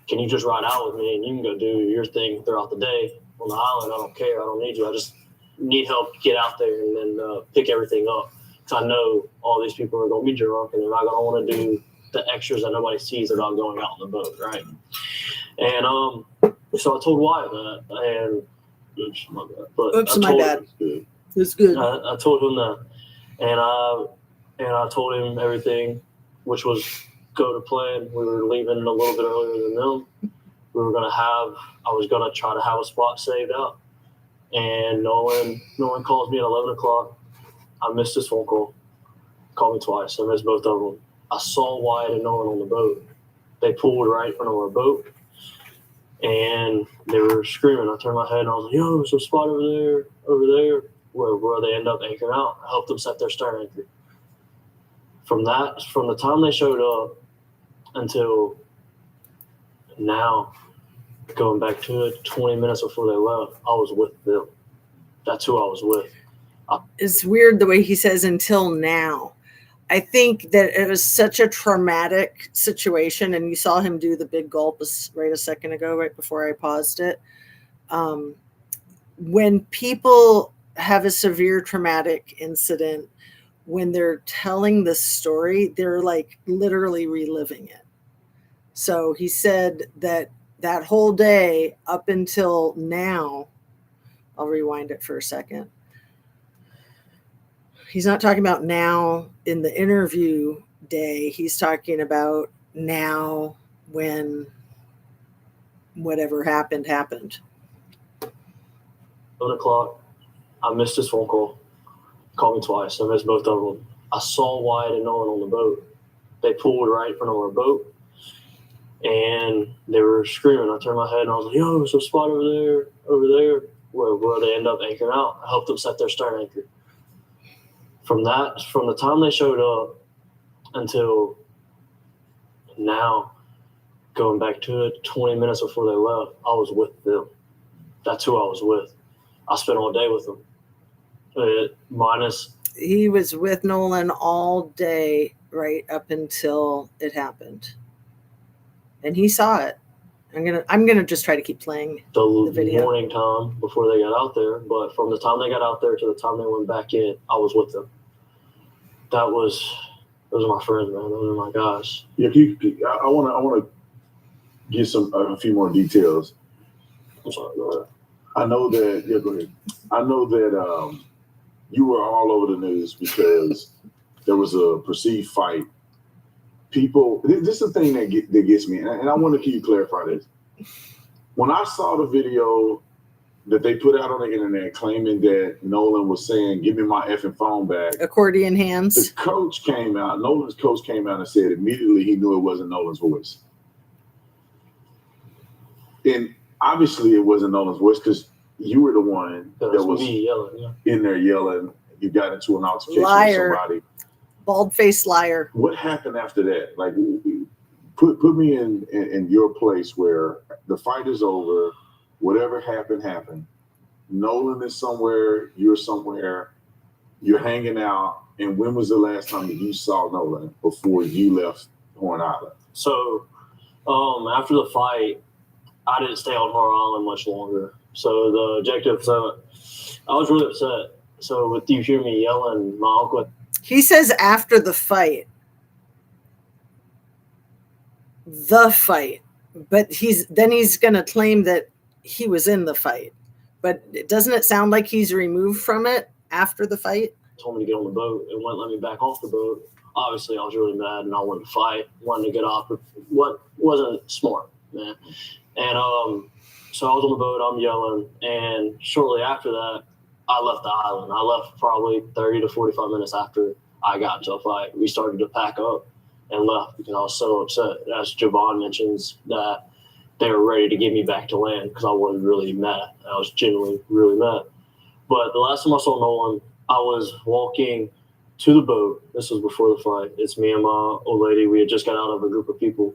can you just ride out with me and you can go do your thing throughout the day on the island? I don't care. I don't need you. I just need help to get out there and then pick everything up. Because I know all these people are going to be drunk and they're not going to want to do the extras that nobody sees about going out on the boat, right?" And so I told Wyatt that, and oops, my bad. It's good. I told him that, and I told him everything, which was go to plan. We were leaving a little bit earlier than them. I was gonna try to have a spot saved out, and Nolan calls me at 11 o'clock. I missed his phone call. Called me twice. I missed both of them. I saw Wyatt and Nolan on the boat. They pulled right in front of our boat, and they were screaming. I turned my head and I was like, "Yo, there's a spot over there," where they end up anchoring out. I helped them set their stern anchor. From the time they showed up until now, going back to it, 20 minutes before they left, I was with them. That's who I was with. It's weird the way he says "until now." I think that it was such a traumatic situation, and you saw him do the big gulp right a second ago, right before I paused it. When people have a severe traumatic incident, when they're telling the story, they're like literally reliving it. So he said that whole day up until now, I'll rewind it for a second. He's not talking about now in the interview day. He's talking about now when whatever happened. 11 o'clock, I missed his phone call. Called me twice. I missed both of them. I saw Wyatt and Nolan on the boat. They pulled right in front of our boat, and they were screaming. I turned my head and I was like, "Yo, there's a spot over there," where they end up anchoring out. I helped them set their stern anchor. From the time they showed up until now, going back to it, 20 minutes before they left, I was with them. That's who I was with. I spent all day with them. He was with Nolan all day right up until it happened, and he saw it. I'm gonna just try to keep playing the video. Morning time before they got out there, but from the time they got out there to the time they went back in, I was with them. Those are my friends, man. Those are my guys. Yeah, I want to get a few more details. I'm sorry, go ahead. I know that. Yeah, go ahead. I know that you were all over the news because there was a perceived fight. People, this is the thing that gets me, and I want to keep you clarify this. When I saw the video that they put out on the internet claiming that Nolan was saying, "Give me my effing phone back," accordion hands. The coach came out. Nolan's coach came out and said immediately he knew it wasn't Nolan's voice, and obviously it wasn't Nolan's voice because you were the one that was me yelling, in there yelling. You got into an altercation liar. with somebody. Bald-faced liar. What happened after that? Like, put me in your place where the fight is over. Whatever happened. Nolan is somewhere. You're somewhere. You're hanging out. And when was the last time that you saw Nolan before you left Horn Island? So, after the fight, I didn't stay on Horn Island much longer. So the objective. So I was really upset. So with you hear me yelling, my uncle. He says after the fight. The fight. But he's going to claim that he was in the fight. But doesn't it sound like he's removed from it after the fight? Told me to get on the boat and wouldn't let me back off the boat. Obviously, I was really mad and I wanted to fight, wanted to get off, but what wasn't smart, man. And so I was on the boat, I'm yelling, and shortly after that, I left the island. I left probably 30 to 45 minutes after I got into a fight. We started to pack up and left because I was so upset. As Javon mentions, that they were ready to get me back to land because I was really mad. I was genuinely really mad. But the last time I saw Nolan, I was walking to the boat. This was before the fight. It's me and my old lady. We had just got out of a group of people.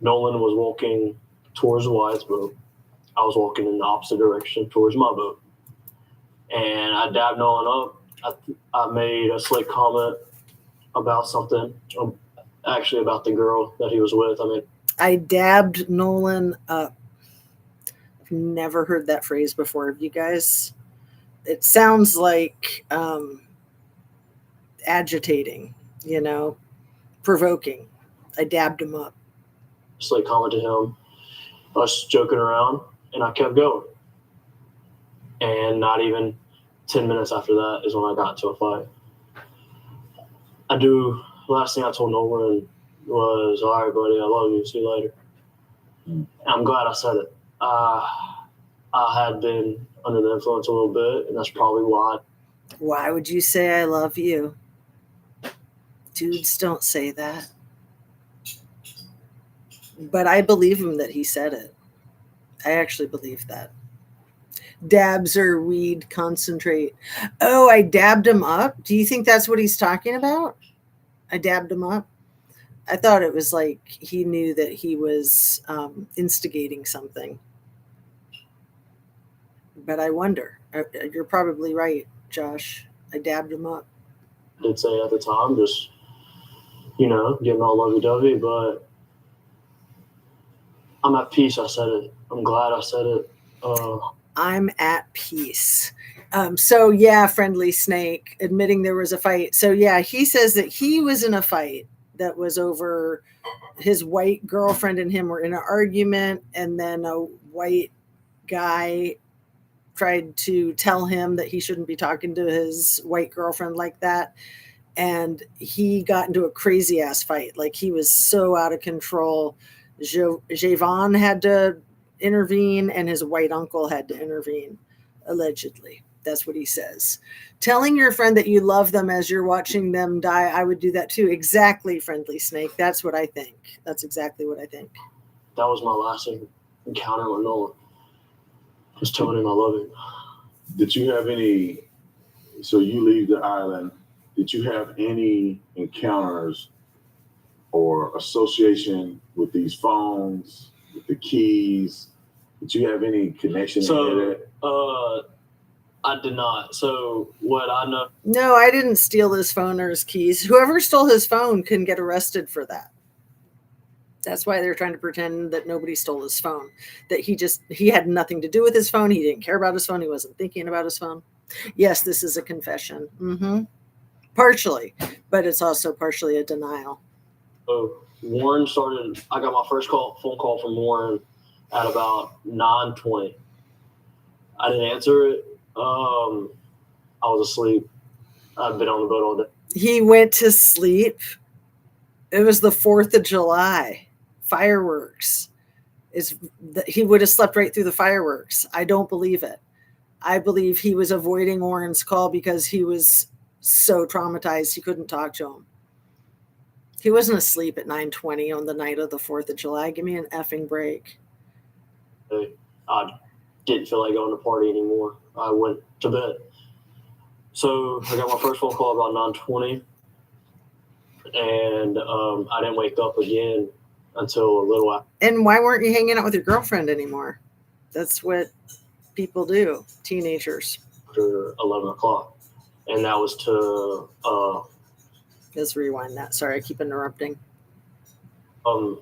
Nolan was walking towards Wyatt's boat. I was walking in the opposite direction towards my boat. And I dabbed Nolan up. I made a slick comment about something, actually about the girl that he was with. I dabbed Nolan up. I've never heard that phrase before. Have you guys? It sounds like agitating, provoking. I dabbed him up. Slick comment to him. I was joking around, and I kept going. And not even 10 minutes after that is when I got into a fight. Last thing I told Nolan was, all right, buddy, I love you. See you later. I'm glad I said it. I had been under the influence a little bit, and that's probably why. Why would you say I love you? Dudes don't say that. But I believe him that he said it. I actually believe that. Dabs or weed concentrate. Oh, I dabbed him up? Do you think that's what he's talking about? I dabbed him up? I thought it was like he knew that he was instigating something. But I wonder. You're probably right, Josh. I dabbed him up. I did say at the time, just, getting all lovey-dovey, but I'm at peace. I said it. I'm glad I said it. I'm at peace. So yeah, Friendly Snake, admitting there was a fight. So yeah, he says that he was in a fight that was over his white girlfriend and him were in an argument, and then a white guy tried to tell him that he shouldn't be talking to his white girlfriend like that. And he got into a crazy ass fight. Like he was so out of control. Javon had to intervene and his white uncle had to intervene, allegedly. That's what he says. Telling your friend that you love them as you're watching them die, I would do that too. Exactly, Friendly Snake. That's what I think. That's exactly what I think. That was my last encounter with Nolan. Just telling him I love him. Did you have any, so you leave the island, did you have any encounters or association with these phones, with the keys? Did you have any connection to that? I did not. So what I know. No, I didn't steal his phone or his keys. Whoever stole his phone can get arrested for that. That's why they're trying to pretend that nobody stole his phone, that he had nothing to do with his phone. He didn't care about his phone. He wasn't thinking about his phone. Yes, this is a confession. Partially, but it's also partially a denial. So Warren started, I got my first phone call from Warren at about 9:20. I didn't answer it. I was asleep. I've been on the boat all day. He went to sleep. It was the 4th of July. Fireworks. He would have slept right through the fireworks. I don't believe it. I believe he was avoiding Warren's call because he was so traumatized he couldn't talk to him. He wasn't asleep at 9:20 on the night of the 4th of July. Give me an effing break. I didn't feel like going to party anymore. I went to bed. So I got my first phone call about 9:20. And I didn't wake up again until a little after. And why weren't you hanging out with your girlfriend anymore? That's what people do, teenagers. After 11 o'clock. And that was to... Let's rewind that. Sorry, I keep interrupting. I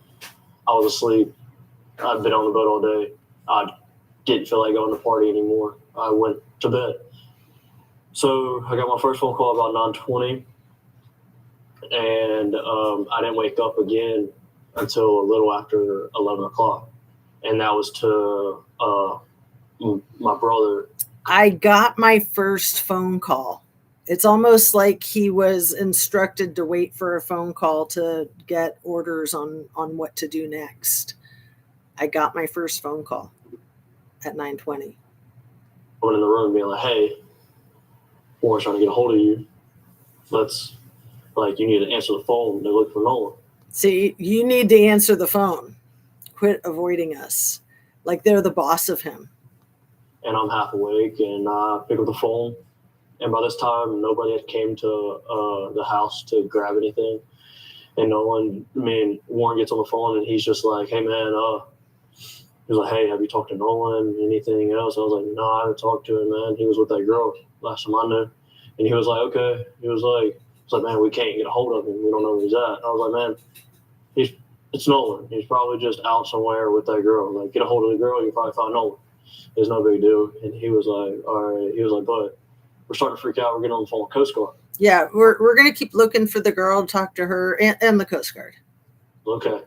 was asleep. I'd been on the boat all day. I didn't feel like going to party anymore. I went to bed. So I got my first phone call about 9:20. And I didn't wake up again until a little after 11 o'clock. And that was to my brother. I got my first phone call. It's almost like he was instructed to wait for a phone call to get orders on what to do next. I got my first phone call at 9:20. I went in the room being like, hey, Warren's trying to get a hold of you. You need to answer the phone. They look for Nolan. See, you need to answer the phone. Quit avoiding us. Like they're the boss of him. And I'm half awake, and I pick up the phone, And by this time, nobody had came to the house to grab anything. And Warren gets on the phone and he's just like, hey, man, he's like, hey, have you talked to Nolan? Anything else? I was like, no, I haven't talked to him, man. He was with that girl last time I knew. And he was like, okay. He was like, man, we can't get a hold of him. We don't know where he's at. And I was like, man, it's Nolan. He's probably just out somewhere with that girl. Like, get a hold of the girl, you probably find Nolan. It's no big deal. And he was like, all right. He was like, but we're starting to freak out. We're getting on the phone with Coast Guard. Yeah, we're going to keep looking for the girl, talk to her, and the Coast Guard. Okay.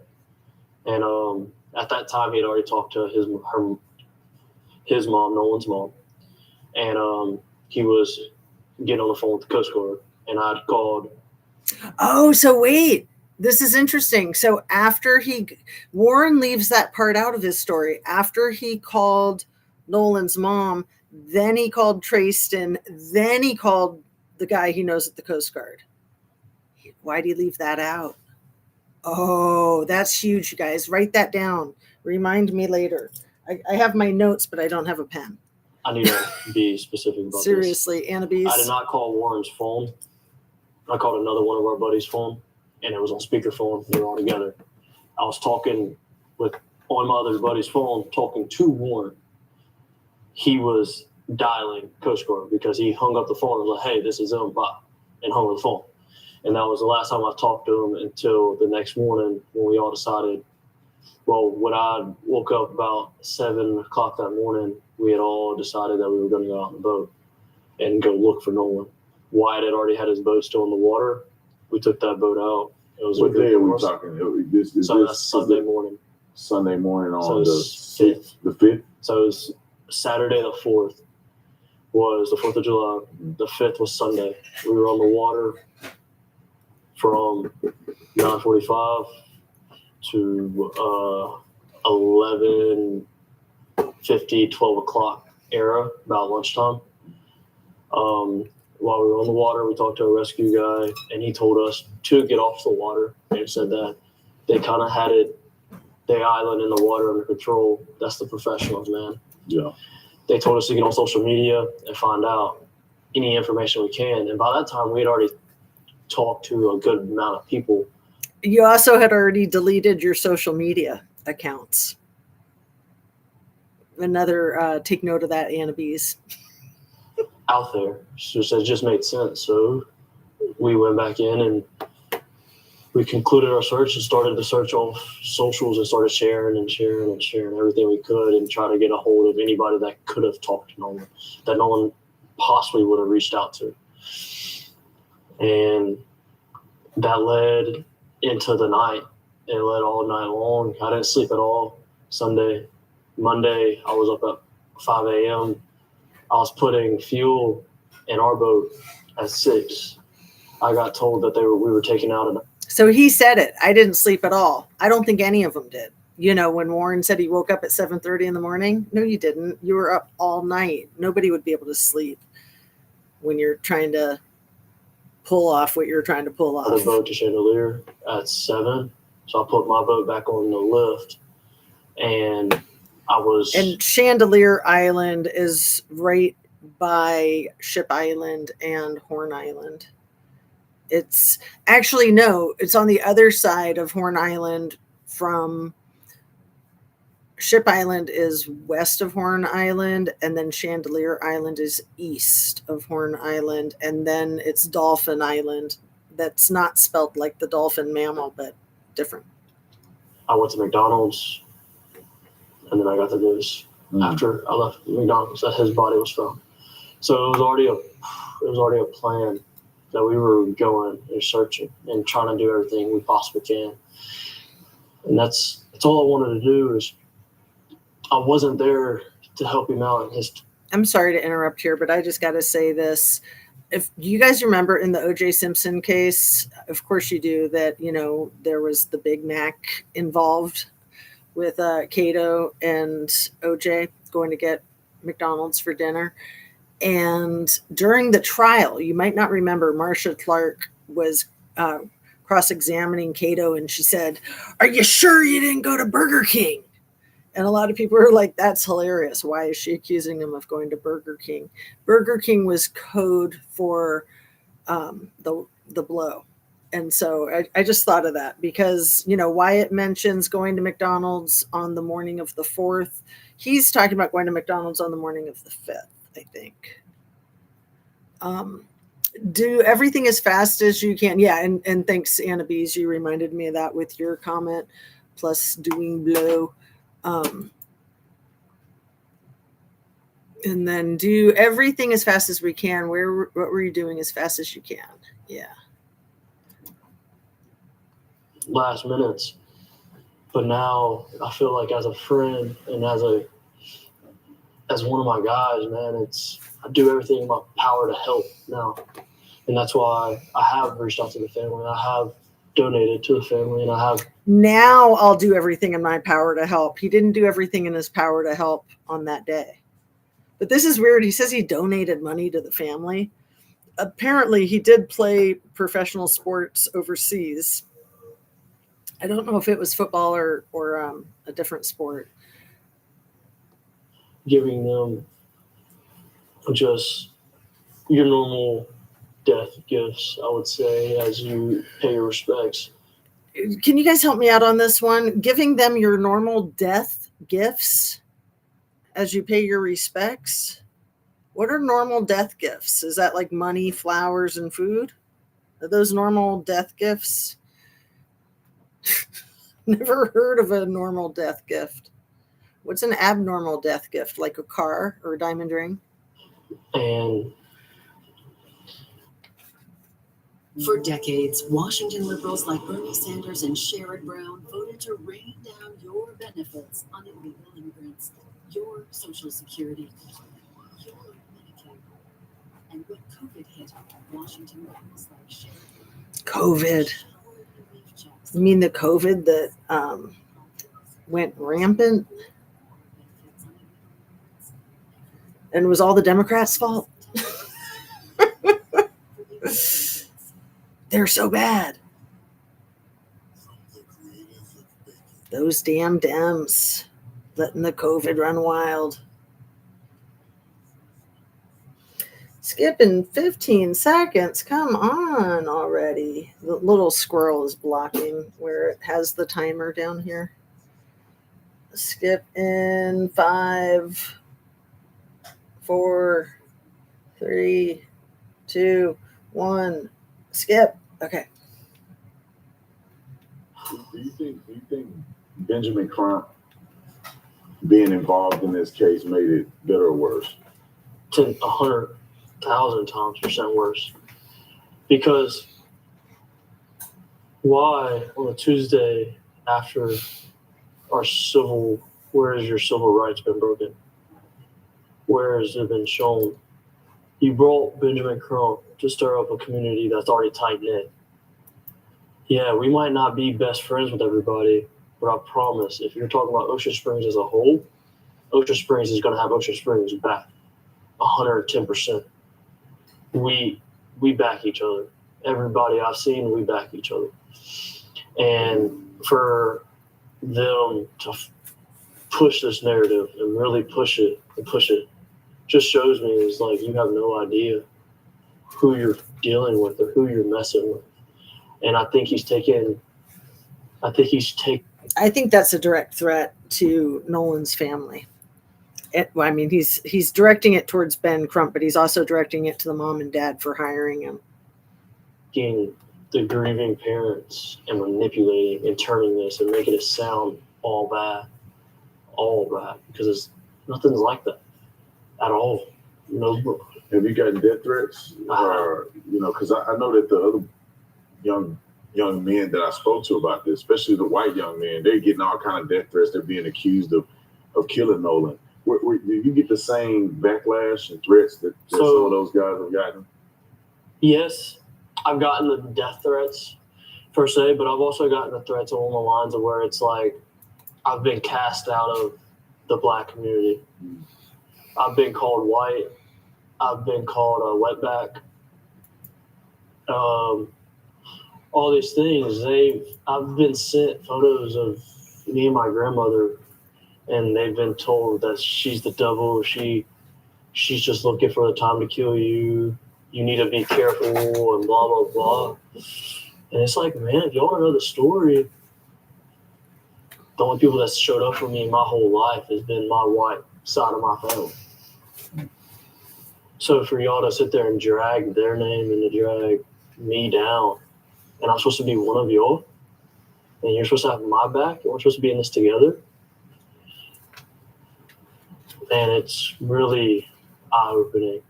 And at that time, he had already talked to his mom, Nolan's mom. And he was getting on the phone with the Coast Guard. And I'd called. Oh, so wait. This is interesting. So after Warren leaves that part out of his story. After he called Nolan's mom, then he called Tracestin, then he called the guy he knows at the Coast Guard. Why'd he leave that out? Oh, that's huge, you guys. Write that down. Remind me later. I have my notes, but I don't have a pen. I need to be specific about Seriously, this. Annabise. I did not call Warren's phone. I called another one of our buddies' phone, and it was on speakerphone. They were all together. I was talking on my other buddy's phone, talking to Warren. He was dialing Coast Guard because he hung up the phone and was like, hey, this is him, bye, and hung up the phone. And that was the last time I talked to him until the next morning when we all decided, well, when I woke up about 7 o'clock that morning, we had all decided that we were going to go out on the boat and go look for Nolan. Wyatt had already had his boat still in the water. We took that boat out. It was what day are we talking? That's Sunday morning. Sunday morning on the 5th. The 5th? So it was Saturday the 4th was the 4th of July. The 5th was Sunday. We were on the water from 9:45 to 11:50, 12 o'clock era, about lunchtime. While we were on the water, we talked to a rescue guy, and he told us to get off the water and said that they kind of had the island in the water under control. That's the professionals, man. Yeah. They told us to get on social media and find out any information we can. And by that time, we had already talked to a good amount of people. You also had already deleted your social media accounts. Another take note of that, Annabise. Out there. So it just made sense. So we went back in and we concluded our search and started the search on socials and started sharing everything we could and try to get a hold of anybody that could have talked to Nolan, that no one possibly would have reached out to. And that led into the night. It led all night long. I didn't sleep at all. Monday, I was up at 5 a.m. I was putting fuel in our boat at 6. I got told that we were taking out So he said it. I didn't sleep at all. I don't think any of them did. You know, when Warren said he woke up at 7:30 in the morning, no, you didn't. You were up all night. Nobody would be able to sleep when you're trying to pull off what you're trying to pull off. The boat to Chandelier at 7. So I put my boat back on the lift, and And Chandelier Island is right by Ship Island and Horn Island. It's actually, no, it's on the other side of Horn Island. From Ship Island is west of Horn Island, and then Chandelier Island is east of Horn Island, and then it's Dolphin Island. That's not spelled like the dolphin mammal, but different. I went to McDonald's, and then I got the news after I left McDonald's that his body was found. So it was already a plan that we were going and searching and trying to do everything we possibly can. And that's all I wanted to do. Is I wasn't there to help him out in his. I'm sorry to interrupt here, but I just got to say this. If you guys remember in the O.J. Simpson case, of course you do, that, you know, there was the Big Mac involved with Cato and O.J. going to get McDonald's for dinner. And during the trial, you might not remember, Marcia Clark was cross-examining Cato, and she said, "Are you sure you didn't go to Burger King?" And a lot of people are like, that's hilarious. Why is she accusing him of going to Burger King? Burger King was code for the blow. And so I just thought of that because, Wyatt mentions going to McDonald's on the morning of the 4th. He's talking about going to McDonald's on the morning of the 5th, I think. Do everything as fast as you can. Yeah, and thanks, Anna Bees. You reminded me of that with your comment, plus doing blow. And then do everything as fast as we can. What were you doing as fast as you can? Yeah. Last minutes. But now I feel like as a friend and as one of my guys, man, I do everything in my power to help now. And that's why I have reached out to the family. I have donated to the family, and I have. Now I'll do everything in my power to help. He didn't do everything in his power to help on that day. But this is weird. He says he donated money to the family. Apparently, he did play professional sports overseas. I don't know if it was football or a different sport. Giving them just your normal death gifts, I would say, as you pay your respects. Can you guys help me out on this one? Giving them your normal death gifts as you pay your respects? What are normal death gifts? Is that like money, flowers, and food? Are those normal death gifts? Never heard of a normal death gift. What's an abnormal death gift? Like a car or a diamond ring? And for decades, Washington liberals like Bernie Sanders and Sherrod Brown voted to rain down your benefits on illegal immigrants, your Social Security, your Medicaid. And when COVID hit, Washington liberals like Sherrod. COVID. You mean the COVID that went rampant? And it was all the Democrats' fault? They're so bad. Those damn Dems letting the COVID run wild. Skip in 15 seconds. Come on already. The little squirrel is blocking where it has the timer down here. Skip in 5, 4, 3, 2, 1. Skip. Okay. Do you think Benjamin Crump being involved in this case made it better or worse? 100,000 times % worse. Because why on a Tuesday after where has your civil rights been broken? Where has it been shown? You brought Benjamin Crump to stir up a community that's already tight-knit. Yeah, we might not be best friends with everybody, but I promise, if you're talking about Ocean Springs as a whole, Ocean Springs is going to have Ocean Springs back 110%. We back each other. Everybody I've seen, we back each other. And for them to push this narrative and really push it just shows me is like you have no idea who you're dealing with or who you're messing with. And I think that's a direct threat to Nolan's family. He's directing it towards Ben Crump, but he's also directing it to the mom and dad for hiring him. Getting the grieving parents and manipulating and turning this and making it sound all bad, because nothing's like that at all. No. Have you gotten death threats? Or, because I know that the other young men that I spoke to about this, especially the white young men, they're getting all kind of death threats. They're being accused of killing Nolan. Do you get the same backlash and threats that some of those guys have gotten? Yes, I've gotten the death threats per se, but I've also gotten the threats along the lines of where it's like I've been cast out of the black community. I've been called white. I've been called a wetback. All these things. I've been sent photos of me and my grandmother and they've been told that she's the devil. She's just looking for the time to kill you. You need to be careful and blah blah blah. And it's like, man, if y'all want to know the story, the only people that showed up for me my whole life has been my white side of my family. So for y'all to sit there and drag their name and to drag me down, and I'm supposed to be one of y'all, and you're supposed to have my back, and we're supposed to be in this together, and it's really eye-opening.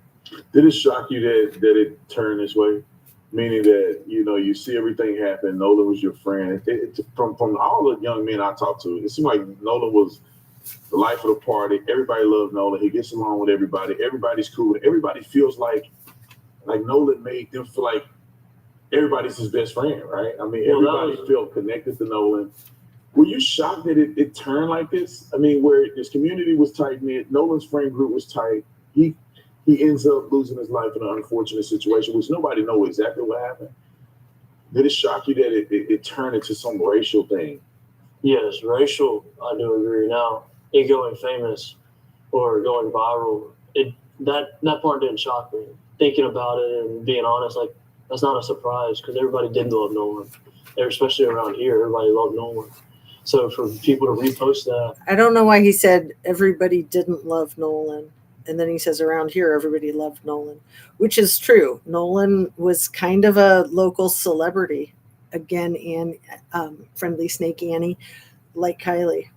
Did it shock you that it turned this way? Meaning that, you know, you see everything happen. Nolan was your friend. From all the young men I talked to, it seemed like Nolan was the life of the party. Everybody loved Nolan. He gets along with everybody. Everybody's cool. Everybody feels like Nolan made them feel like everybody's his best friend, right? I mean, everybody felt connected to Nolan. Were you shocked that it turned like this? I mean, where his community was tight-knit, Nolan's friend group was tight. He ends up losing his life in an unfortunate situation, which nobody knows exactly what happened. Did it shock you that it turned into some racial thing? Yes, racial, I do agree. Now, it going famous or going viral, that part didn't shock me. Thinking about it and being honest, like, that's not a surprise because everybody did love Nolan. Especially around here, everybody loved Nolan. So for people to repost that. I don't know why he said everybody didn't love Nolan. And then he says around here, everybody loved Nolan, which is true. Nolan was kind of a local celebrity. Again, and Friendly Snake Annie, like Kylie.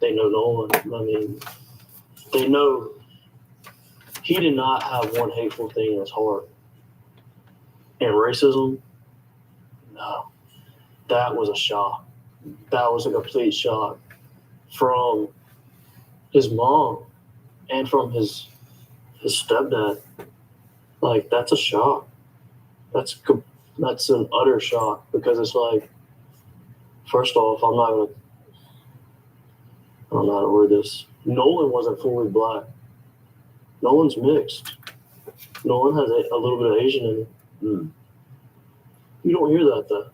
They know Nolan. I mean, they know he did not have one hateful thing in his heart. And racism, no. That was a shock. That was a complete shock from his mom and from his stepdad. Like, that's a shock. That's an utter shock because it's like, first off, I don't know how to word this. Nolan wasn't fully black. Nolan's mixed. Nolan has a little bit of Asian in it. Mm. You don't hear that though.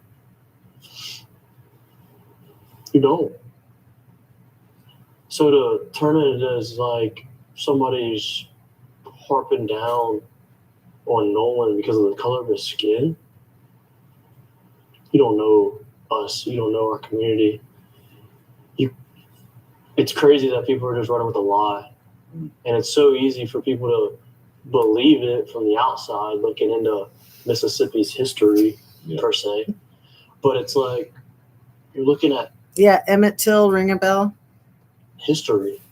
You don't. So to turn it as like somebody's harping down on Nolan because of the color of his skin, you don't know us. You don't know our community. It's crazy that people are just running with a lie. And it's so easy for people to believe it from the outside, looking into Mississippi's history, per se. But it's like, you're looking at... Yeah, Emmett Till, ring a bell? History.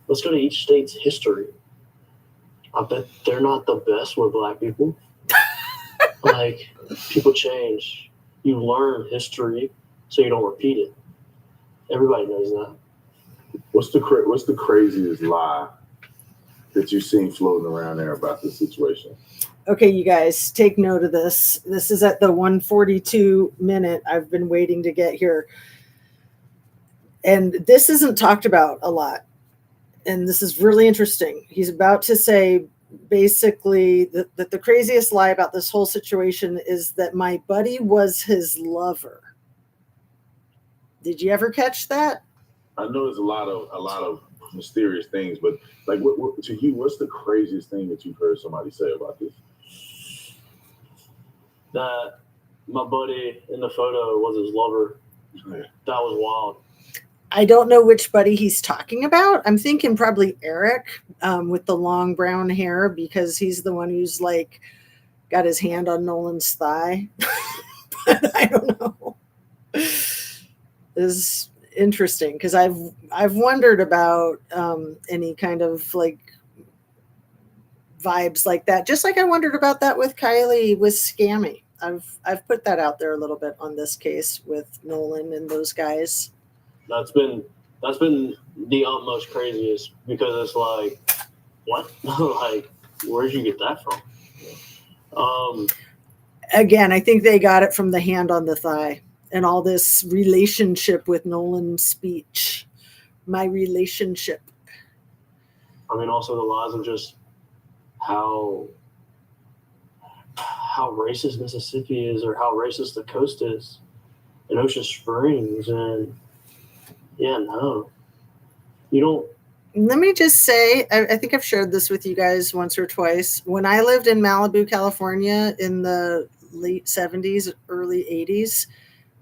Let's go to each state's history. I bet they're not the best with black people. Like, people change. You learn history so you don't repeat it. Everybody knows that. What's the craziest lie that you've seen floating around there about this situation? Okay, you guys, take note of this. This is at the 1:42 minute. I've been waiting to get here. And this isn't talked about a lot. And this is really interesting. He's about to say basically that the craziest lie about this whole situation is that my buddy was his lover. Did you ever catch that? I know there's a lot of mysterious things, but like, what to you, what's the craziest thing that you've heard somebody say about this? That my buddy in the photo was his lover. Yeah. That was wild. I don't know which buddy he's talking about. I'm thinking probably Eric with the long brown hair, because he's the one who's like got his hand on Nolan's thigh. But I don't know. It's interesting because I've wondered about any kind of like vibes like that, just like I wondered about that with Kylie with Scammy. I've put that out there a little bit on this case with Nolan and those guys. That's been the utmost craziest, because it's like, what? Like, where'd you get that from? Again, I think they got it from the hand on the thigh and all this relationship with Nolan's speech. My relationship. I mean, also the lies of just how racist Mississippi is, or how racist the coast is, in Ocean Springs, and Yeah, no. You don't. Let me just say, I think I've shared this with you guys once or twice. When I lived in Malibu, California in the late 70s, early 80s,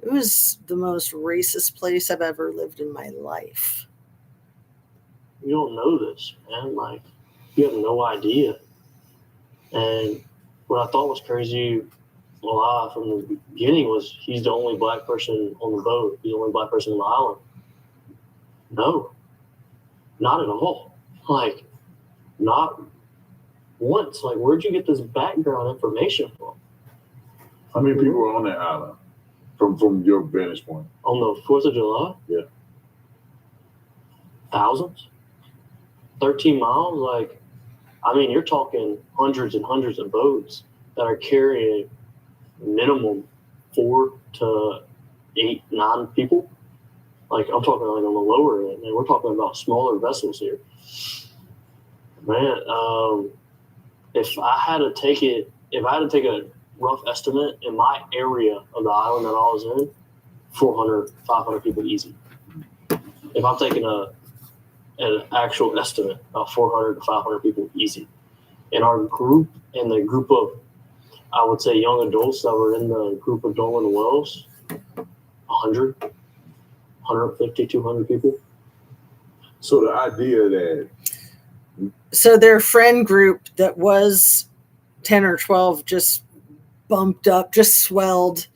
it was the most racist place I've ever lived in my life. You don't know this, man. Like, you have no idea. And what I thought was crazy from the beginning was he's the only black person on the boat. He's the only black person on the island. No, not at all. Like, not once. Like, where'd you get this background information from? How many people were on that island from your vantage point? On the 4th of July? Yeah. Thousands? 13 miles? Like, I mean, you're talking hundreds and hundreds of boats that are carrying minimum 4 to 8, 9 people. Like, I'm talking like on the lower end, and we're talking about smaller vessels here. Man, if I had to take a rough estimate in my area of the island that I was in, 400, 500 people easy. If I'm taking an actual estimate of 400 to 500 people easy. In our group, in the group of, I would say, young adults that were in the group of Dolan Wells, 100, 150, 200 people. So the idea that... So their friend group that was 10 or 12 just bumped up, just swelled,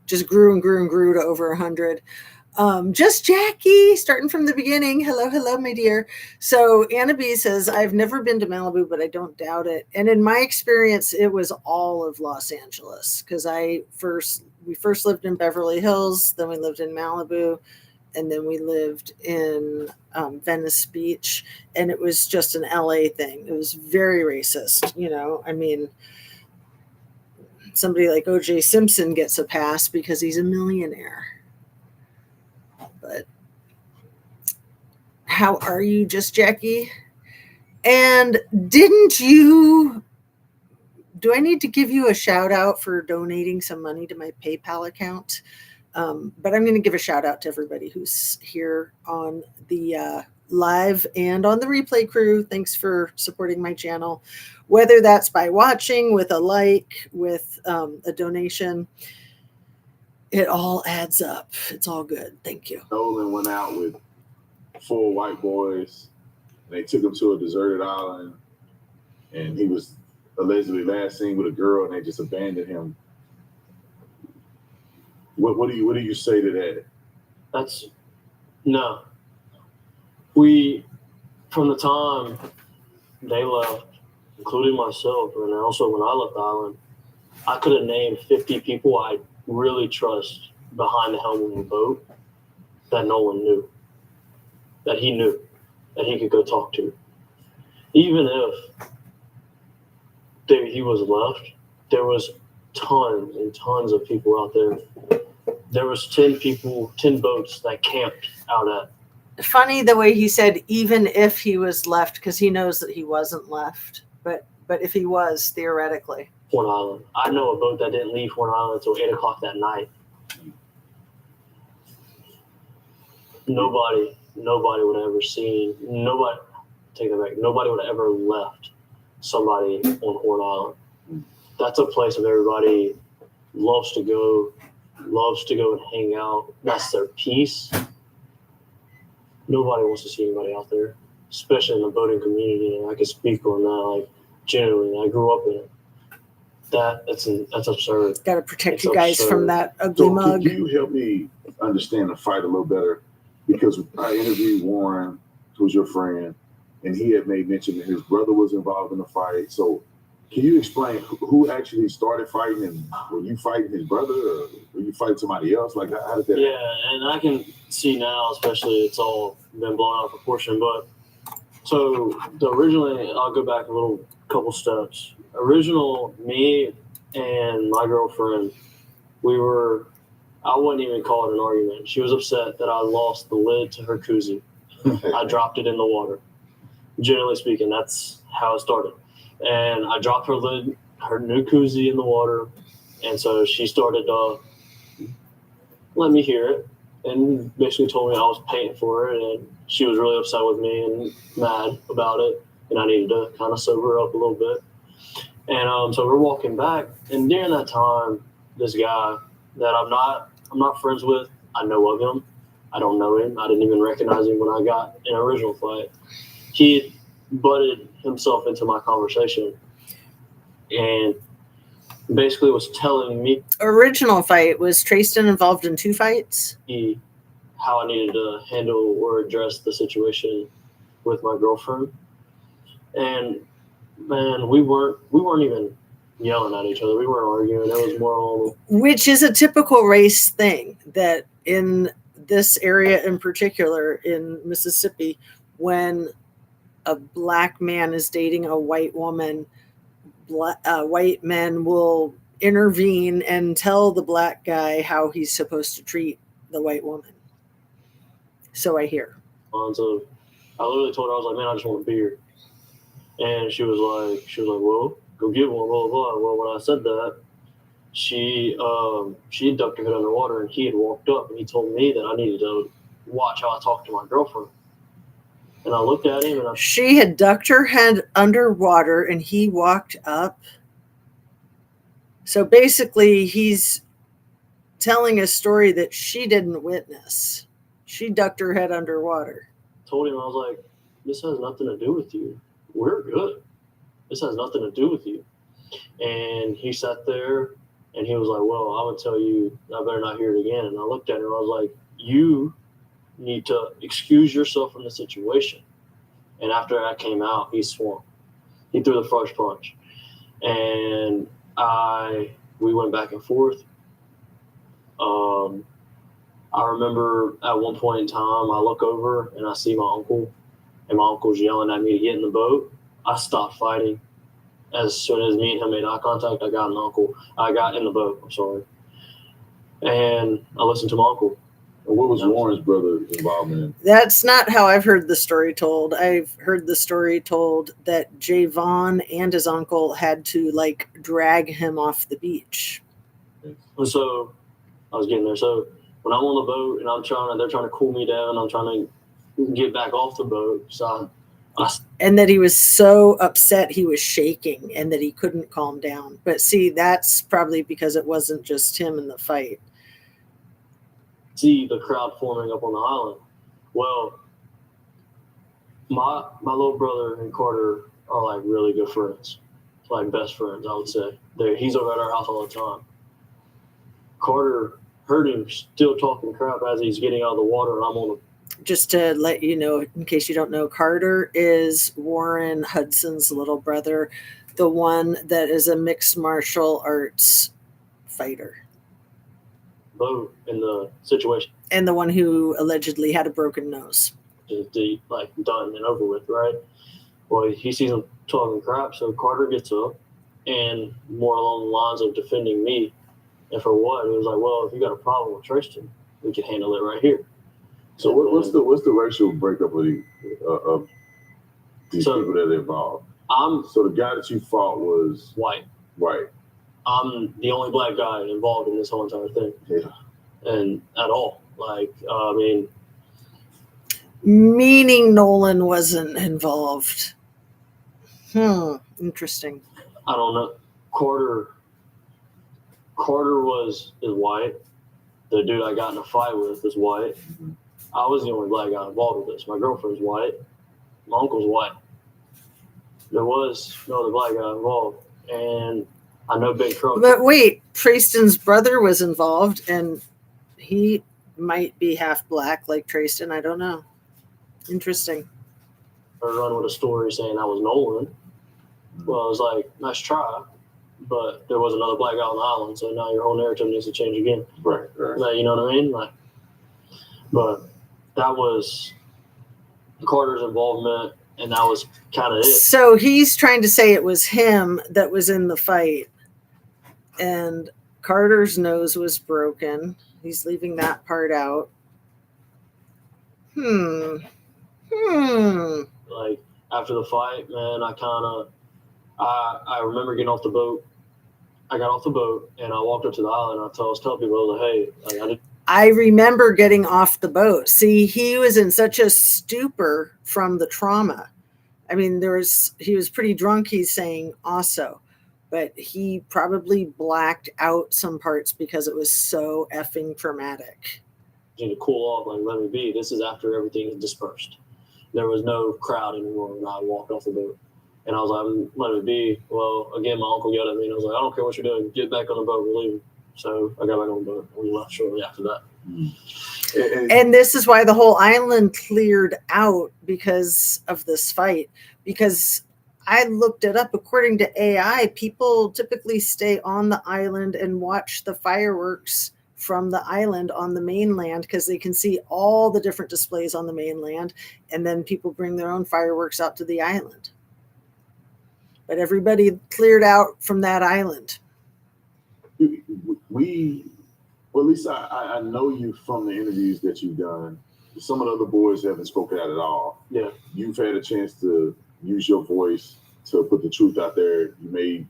just grew and grew and grew to over 100. Just Jackie, starting from the beginning. Hello, my dear. So Anna B says, I've never been to Malibu, but I don't doubt it. And in my experience, it was all of Los Angeles because we first lived in Beverly Hills, then we lived in Malibu, and then we lived in Venice Beach, and it was just an LA thing. It was very racist, I mean, somebody like O.J. Simpson gets a pass because he's a millionaire. But how are you, Just Jackie? And do I need to give you a shout out for donating some money to my PayPal account? But I'm going to give a shout out to everybody who's here on the live and on the replay crew. Thanks for supporting my channel, whether that's by watching, with a like, with a donation. It all adds up. It's all good. Thank you. Nolan went out with 4 white boys, and they took him to a deserted island, and he was allegedly last seen with a girl, and they just abandoned him. What do you say to that? No. From the time they left, including myself, and also when I left the island, I could have named 50 people I really trust behind the helm of the boat that Nolan knew, that he could go talk to. Even if he was left, there was tons and tons of people out there. There was 10 boats that camped out at. Funny the way he said, even if he was left, because he knows that he wasn't left. But if he was, theoretically. Horn Island. I know a boat that didn't leave Horn Island until 8 o'clock that night. Nobody would have ever seen, nobody would have ever left somebody on Horn Island. That's a place that everybody loves to go and hang out. That's their peace. Nobody wants to see anybody out there, especially in the boating community. And I can speak on that, like, genuinely. I grew up in it. That's absurd. Got to protect you guys from that ugly mug. Can you help me understand the fight a little better? Because I interviewed Warren, who's your friend, and he had made mention that his brother was involved in the fight. So can you explain who actually started fighting, and were you fighting his brother, or were you fighting somebody else? Like, how did that happen? Yeah, and I can see now, especially, it's all been blown out of proportion. But so originally, I'll go back a couple steps. Me and my girlfriend, I wouldn't even call it an argument. She was upset that I lost the lid to her koozie. I dropped it in the water. Generally speaking, that's how it started. And I dropped her new koozie in the water. And so she started to let me hear it. and basically told me I was paying for it, and she was really upset with me and mad about it, and I needed to kind of sober her up a little bit. And so we're walking back, and during that time, this guy that I'm not friends with, I know of him. I don't know him. I didn't even recognize him when I got in an original fight. He had butted himself into my conversation and basically was telling me Original fight, was Tracestin involved in 2 fights? how I needed to handle or address the situation with my girlfriend. And man, we weren't even yelling at each other. We weren't arguing. It was more on, Which is a typical race thing, that in this area in particular in Mississippi, when a black man is dating a white woman, white men will intervene and tell the black guy how he's supposed to treat the white woman. So I hear. so I literally told her, I was like, man, I just want a beer. And she was like, well, go get one, blah, blah, blah. Well, when I said that, she ducked her head underwater, and he had walked up, and he told me that I needed to watch how I talked to my girlfriend. And I looked at him, and she had ducked her head underwater, and he walked up. So basically, he's telling a story that she didn't witness. She ducked her head underwater. Told him, I was like, this has nothing to do with you. We're good. This has nothing to do with you. And he sat there, and he was like, well, I'm going to tell you, I better not hear it again. And I looked at him, and I was like, you need to excuse yourself from the situation. And after I came out, he swung. He threw the first punch. And we went back and forth. I remember at one point in time, I look over and I see my uncle, and my uncle's yelling at me to get in the boat. I stopped fighting. As soon as me and him made eye contact, I got in the boat, I'm sorry. And I listened to my uncle. And what was Warren's brother involvement in? That's not how I've heard the story told. I've heard the story told that Javon and his uncle had to like drag him off the beach. And so I was getting there. So when I'm on the boat and they're trying to cool me down, I'm trying to get back off the boat. So and that he was so upset he was shaking and that he couldn't calm down. But see, that's probably because it wasn't just him in the fight. See the crowd forming up on the island. Well, my little brother and Carter are like really good friends, like best friends, I would say. He's over at our house all the time. Carter heard him still talking crap as he's getting out of the water, and I'm on the. Just to let you know, in case you don't know, Carter is Warren Hudson's little brother, the one that is a mixed martial arts fighter. Boat in the situation. And the one who allegedly had a broken nose. Like done and over with, right? Well, he sees him talking crap, so Carter gets up and more along the lines of defending me. And for what? He was like, well, if you got a problem with Tracestin, we can handle it right here. So what's the racial breakup of these people that are involved? So the guy that you fought was white. Right. I'm the only black guy involved in this whole entire thing. Yeah. And at all. Like, I mean. Meaning Nolan wasn't involved. Interesting. I don't know. Carter is white. The dude I got in a fight with is white. Mm-hmm. I was the only black guy involved with this. My girlfriend's white. My uncle's white. There was no other black guy involved. And I know Big Truck. But wait, Tracestin's brother was involved, and he might be half black like Tracestin. I don't know. Interesting. I run with a story saying I was Nolan. Well, I was like, nice try. But there was another black guy on the island, so now your whole narrative needs to change again. Right. Like, you know what I mean? Like, but that was Carter's involvement, and that was kind of it. So he's trying to say it was him that was in the fight, and Carter's nose was broken. He's leaving that part out. Like, after the fight, man, I remember getting off the boat. I got off the boat, and I walked up to the island, and I was telling people, I was like, hey, I remember getting off the boat. See, he was in such a stupor from the trauma. I mean, he was pretty drunk, he's saying also, but he probably blacked out some parts because it was so effing traumatic. To cool off, like, let me be. This is after everything is dispersed. There was no crowd anymore when I walked off the boat. And I was like, let it be. Well, again, my uncle yelled at me, and I was like, I don't care what you're doing. Get back on the boat. We're leaving. So I got back on the boat, and we left shortly after that. And this is why the whole island cleared out because of this fight. Because I looked it up. According to AI, people typically stay on the island and watch the fireworks from the island on the mainland because they can see all the different displays on the mainland, and then people bring their own fireworks out to the island. But everybody cleared out from that island. Well, at least I know you from the interviews that you've done. Some of the other boys haven't spoken out at all. Yeah. You've had a chance to use your voice to put the truth out there. You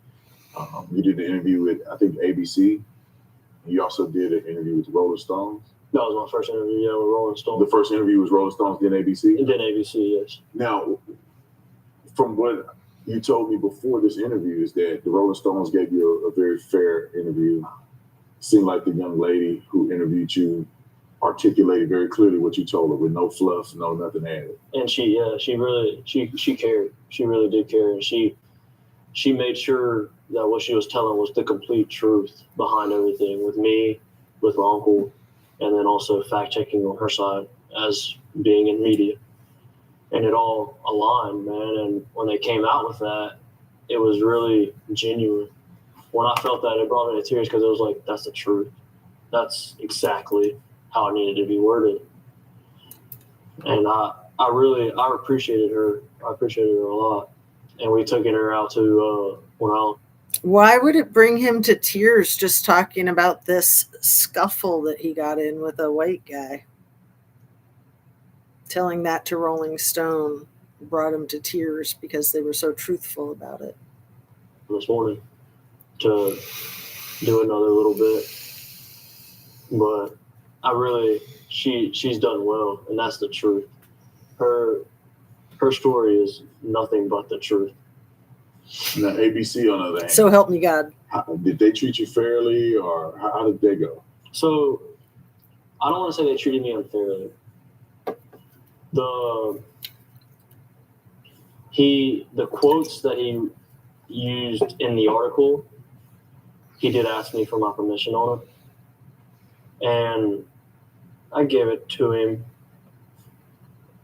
did an interview with, I think, ABC. You also did an interview with the Rolling Stones. That was my first interview, with Rolling Stones. The first interview was Rolling Stones, then ABC? And then ABC, yes. Now, from what you told me before this interview is that the Rolling Stones gave you a very fair interview. Seemed like the young lady who interviewed you articulated very clearly what you told her with no fluff, no nothing added. And she cared. She really did care. And she made sure that what she was telling was the complete truth behind everything with me, with my uncle, and then also fact checking on her side as being in media. And it all aligned, man. And when they came out with that, it was really genuine. When I felt that, it brought me to tears because it was like, that's the truth. That's exactly how it needed to be worded. And I appreciated her. I appreciated her a lot. And we took her out to Why would it bring him to tears just talking about this scuffle that he got in with a white guy? Telling that to Rolling Stone brought him to tears because they were so truthful about it. This morning to do another little bit. But she's done well, and that's the truth. Her story is nothing but the truth. Now, ABC, on the other hand. So help me God. Did they treat you fairly, or how did they go? So I don't want to say they treated me unfairly. The quotes that he used in the article, he did ask me for my permission on it. And I gave it to him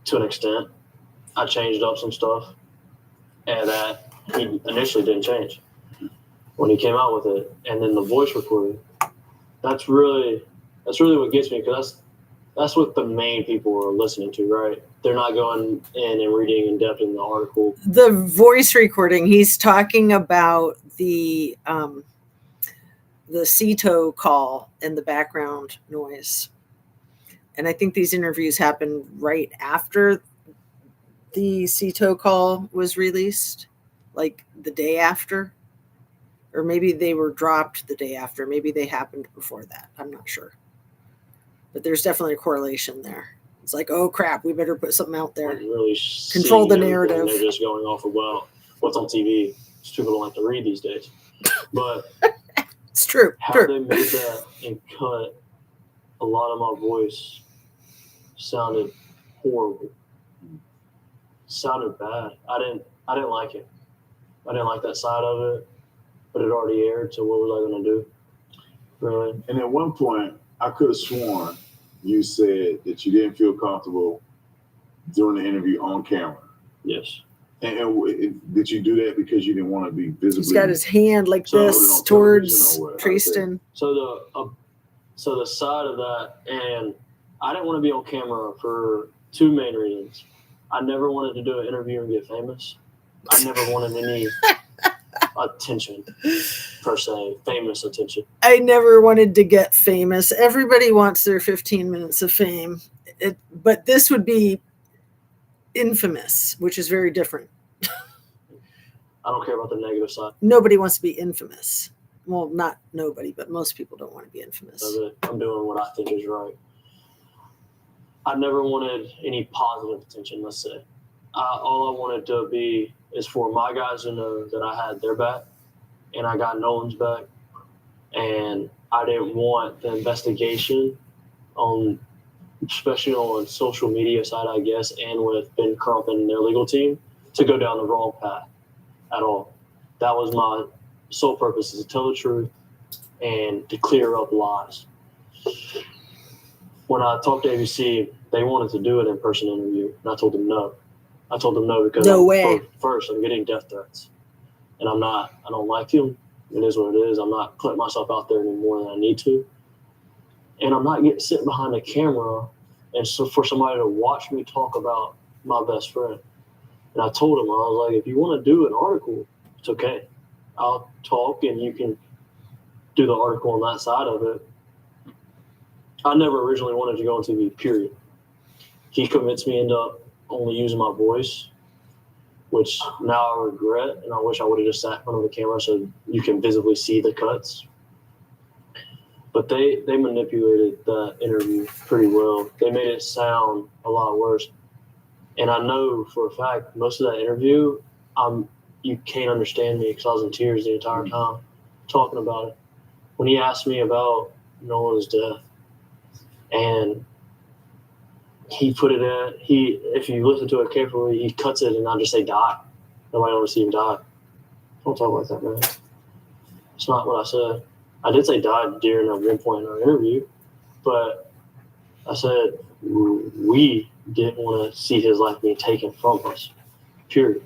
to an extent. I changed up some stuff, and that he initially didn't change when he came out with it. And then the voice recording, that's really what gets me, because that's what the main people are listening to, right? They're not going in and reading in depth in the article. The voice recording, he's talking about the CETO call and the background noise. And I think these interviews happened right after the CETO call was released, like the day after. Or maybe they were dropped the day after. Maybe they happened before that. I'm not sure. But there's definitely a correlation there. It's like, oh crap, we better put something out there. Really control the narrative. They're just going off of, well, what's on TV. People don't like to read these days. But it's true. How they made that and cut a lot of my voice sounded horrible. Sounded bad. I didn't like it. I didn't like that side of it. But it already aired, so what was I gonna do? Really? And at one point, I could have sworn you said that you didn't feel comfortable during the interview on camera. Yes. And did you do that because you didn't want to be visibly? He's got his hand like this towards Tracestin. So the side of that, and I didn't want to be on camera for two main reasons. I never wanted to do an interview and get famous. I never wanted any attention, per se, famous attention. I never wanted to get famous. Everybody wants their 15 minutes of fame. But this would be infamous, which is very different. I don't care about the negative side. Nobody wants to be infamous. well, not nobody, but most people don't want to be infamous. I'm doing what I think is right. I never wanted any positive attention, let's say. All I wanted to be is for my guys to know that I had their back and I got Nolan's back. And I didn't want the investigation on, especially on social media side, I guess, and with Ben Crump and their legal team, to go down the wrong path at all. That was my sole purpose, is to tell the truth and to clear up lies. When I talked to ABC, they wanted to do an in-person interview, and I told them no. I told them no because No way. First, I'm getting death threats, and I don't like them. It is what it is. I'm not putting myself out there any more than I need to. And I'm not sitting behind a camera and so for somebody to watch me talk about my best friend. And I told him, I was like, if you want to do an article, it's okay. I'll talk and you can do the article on that side of it. I never originally wanted to go on TV, period. He convinced me into only using my voice, which now I regret, and I wish I would have just sat in front of the camera so you can visibly see the cuts. But they manipulated the interview pretty well. They made it sound a lot worse. And I know for a fact, most of that interview, you can't understand me because I was in tears the entire time talking about it. When he asked me about Nolan's death, and he put it in, if you listen to it carefully, he cuts it and I just say die. Nobody ever see him die. Don't talk like that, man. It's not what I said. I did say died during at one point in our interview, but I said we didn't want to see his life being taken from us. Period.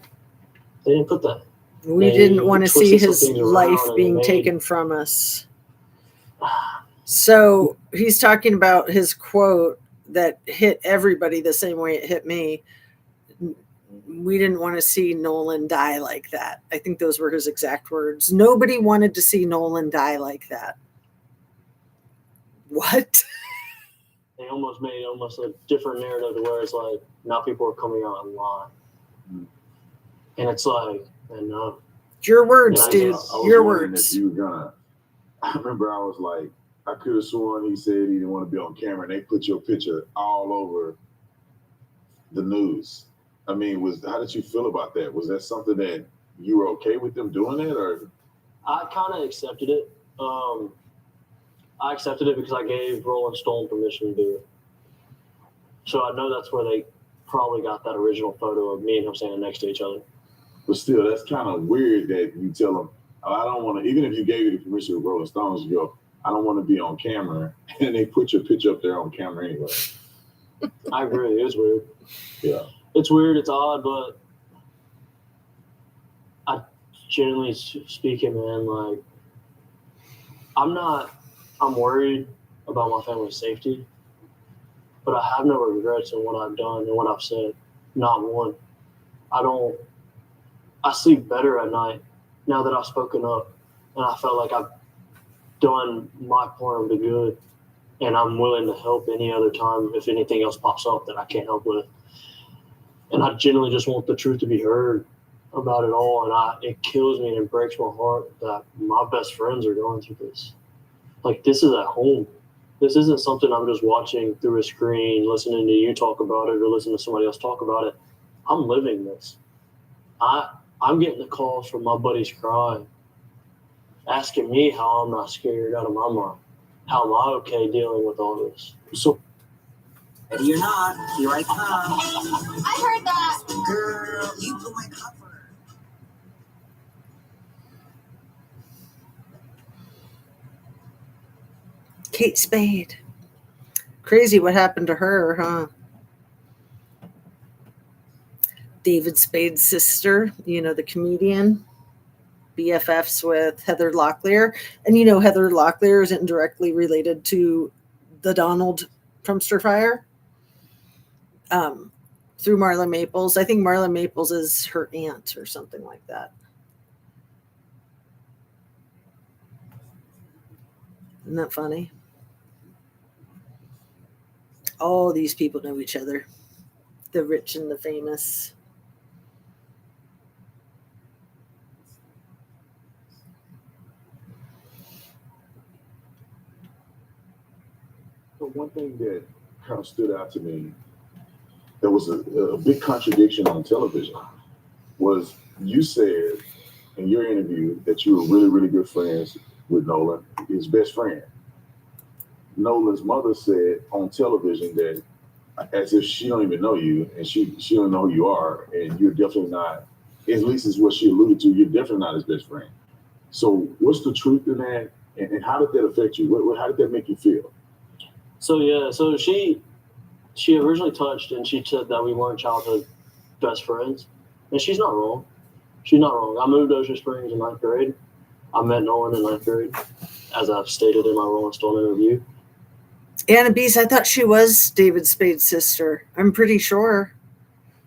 They didn't put that. We didn't want to see his life being taken from us. So he's talking about his quote that hit everybody the same way it hit me. We didn't want to see Nolan die like that. I think those were his exact words. Nobody wanted to see Nolan die like that. What? They almost made a different narrative to where it's like now people are coming out and lying. And it's like, man, no. Your words, dude. Your words. If you were gonna, I remember I was like, I could have sworn he said he didn't want to be on camera, and they put your picture all over the news. I mean, how did you feel about that? Was that something that you were okay with them doing it, or? I kind of accepted it. I accepted it because I gave Rolling Stone permission to do it. So I know that's where they probably got that original photo of me and him standing next to each other. But still, that's kind of weird that you tell them, oh, I don't want to, even if you gave you the permission with Rolling Stones, you go, I don't want to be on camera. And they put your picture up there on camera anyway. I agree. It is weird. Yeah. It's weird. It's odd, but generally speaking, man, like, I'm worried about my family's safety, but I have no regrets in what I've done and what I've said. Not one. I sleep better at night now that I've spoken up, and I felt like I've done my part of the good, and I'm willing to help any other time if anything else pops up that I can't help with. And I genuinely just want the truth to be heard about it all, and it kills me and it breaks my heart that my best friends are going through this. Like, this is at home. This isn't something I'm just watching through a screen, listening to you talk about it or listening to somebody else talk about it. I'm living this. I'm getting the calls from my buddies crying, asking me how I'm not scared out of my mind. How am I okay dealing with all this? So, ready or not, here I come. I heard that. Girl, you blew my cover. Kate Spade. Crazy what happened to her, huh? David Spade's sister, the comedian, BFFs with Heather Locklear. And Heather Locklear isn't directly related to the Donald Trumpster fire. Through Marla Maples. I think Marla Maples is her aunt or something like that. Isn't that funny? All these people know each other. The rich and the famous. The one thing that kind of stood out to me, there was a big contradiction on television, was you said in your interview that you were really, really good friends with Nolan, his best friend. Nolan's mother said on television that as if she don't even know you and she don't know who you are, and you're definitely not, at least is what she alluded to, you're definitely not his best friend. So what's the truth in that, and how did that affect you? How did that make you feel? So she originally touched and she said that we weren't childhood best friends, and she's not wrong. She's not wrong. I moved to Ocean Springs in 9th grade. I met Nolan in 9th grade, as I've stated in my Rolling Stone interview. Anna Bees, I thought she was David Spade's sister. I'm pretty sure.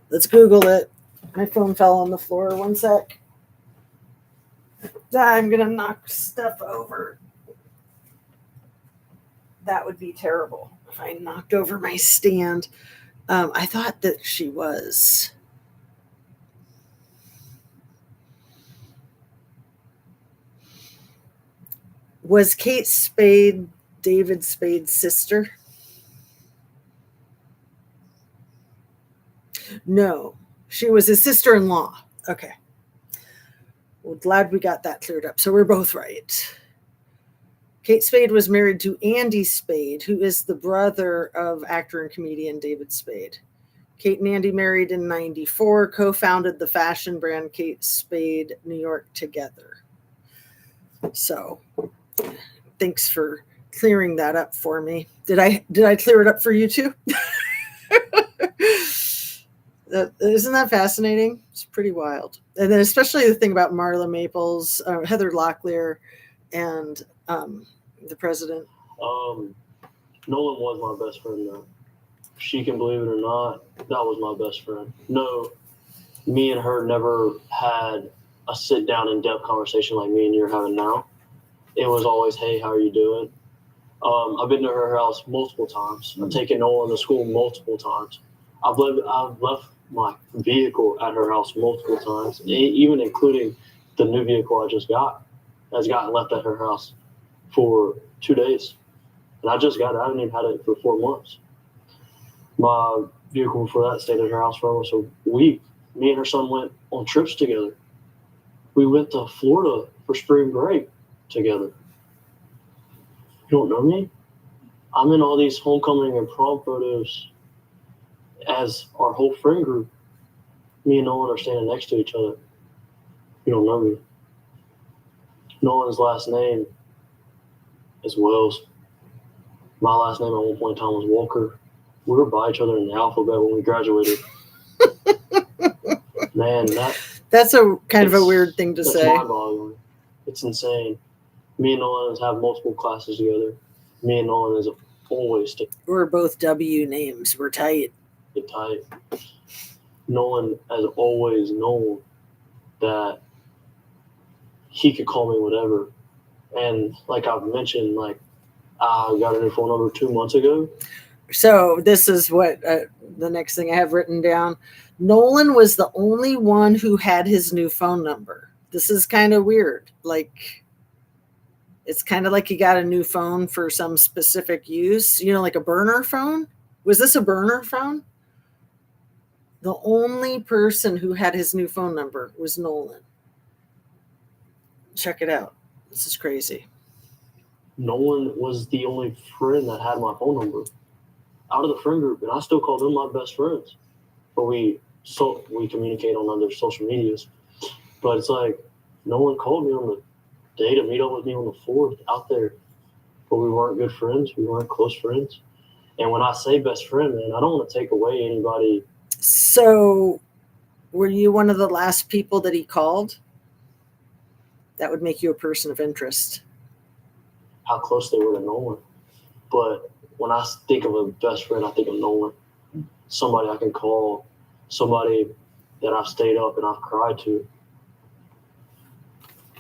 Let's Google it. My phone fell on the floor. One sec. I'm going to knock stuff over. That would be terrible if I knocked over my stand. I thought that she was. Was Kate Spade David Spade's sister? No, she was his sister-in-law. Okay. Well, glad we got that cleared up. So we're both right. Kate Spade was married to Andy Spade, who is the brother of actor and comedian David Spade. Kate and Andy married in 1994, co-founded the fashion brand Kate Spade New York together. So thanks for clearing that up for me. Did I clear it up for you too? Isn't that fascinating? It's pretty wild. And then especially the thing about Marla Maples, Heather Locklear, and the president. Nolan was my best friend, though. She can believe it or not, that was my best friend. No, me and her never had a sit-down, in-depth conversation like me and you're having now. It was always, hey, how are you doing? I've been to her house multiple times. I've taken Nolan to school multiple times. I've left my vehicle at her house multiple times, even including the new vehicle I just got. Has gotten left at her house for 2 days. And I just got it. I haven't even had it for 4 months. My vehicle before that stayed at her house for almost a week. Me and her son went on trips together. We went to Florida for spring break together. You don't know me? I'm in all these homecoming and prom photos as our whole friend group. Me and Nolan are standing next to each other. You don't know me. Nolan's last name is Wells. My last name at one point in time was Walker. We were by each other in the alphabet when we graduated. Man, that's a kind of a weird thing to say. Mind-boggling. It's insane. Me and Nolan have multiple classes together. Me and Nolan is always we're both W names. We're tight. Tight. Nolan has always known that he could call me whatever. And like I've mentioned, like I got a new phone number 2 months ago. So this is what the next thing I have written down. Nolan was the only one who had his new phone number. This is kind of weird. Like, it's kind of like he got a new phone for some specific use, like a burner phone. Was this a burner phone? The only person who had his new phone number was Nolan. Check it out. This is crazy. Nolan was the only friend that had my phone number out of the friend group, and I still call them my best friends. But we communicate on other social medias. But it's like Nolan called me on the day to meet up with me on the 4th out there. But we weren't good friends. We weren't close friends. And when I say best friend, man, I don't want to take away anybody. So were you one of the last people that he called? That would make you a person of interest. How close they were to Nolan. But when I think of a best friend, I think of Nolan. Somebody I can call, somebody that I've stayed up and I've cried to.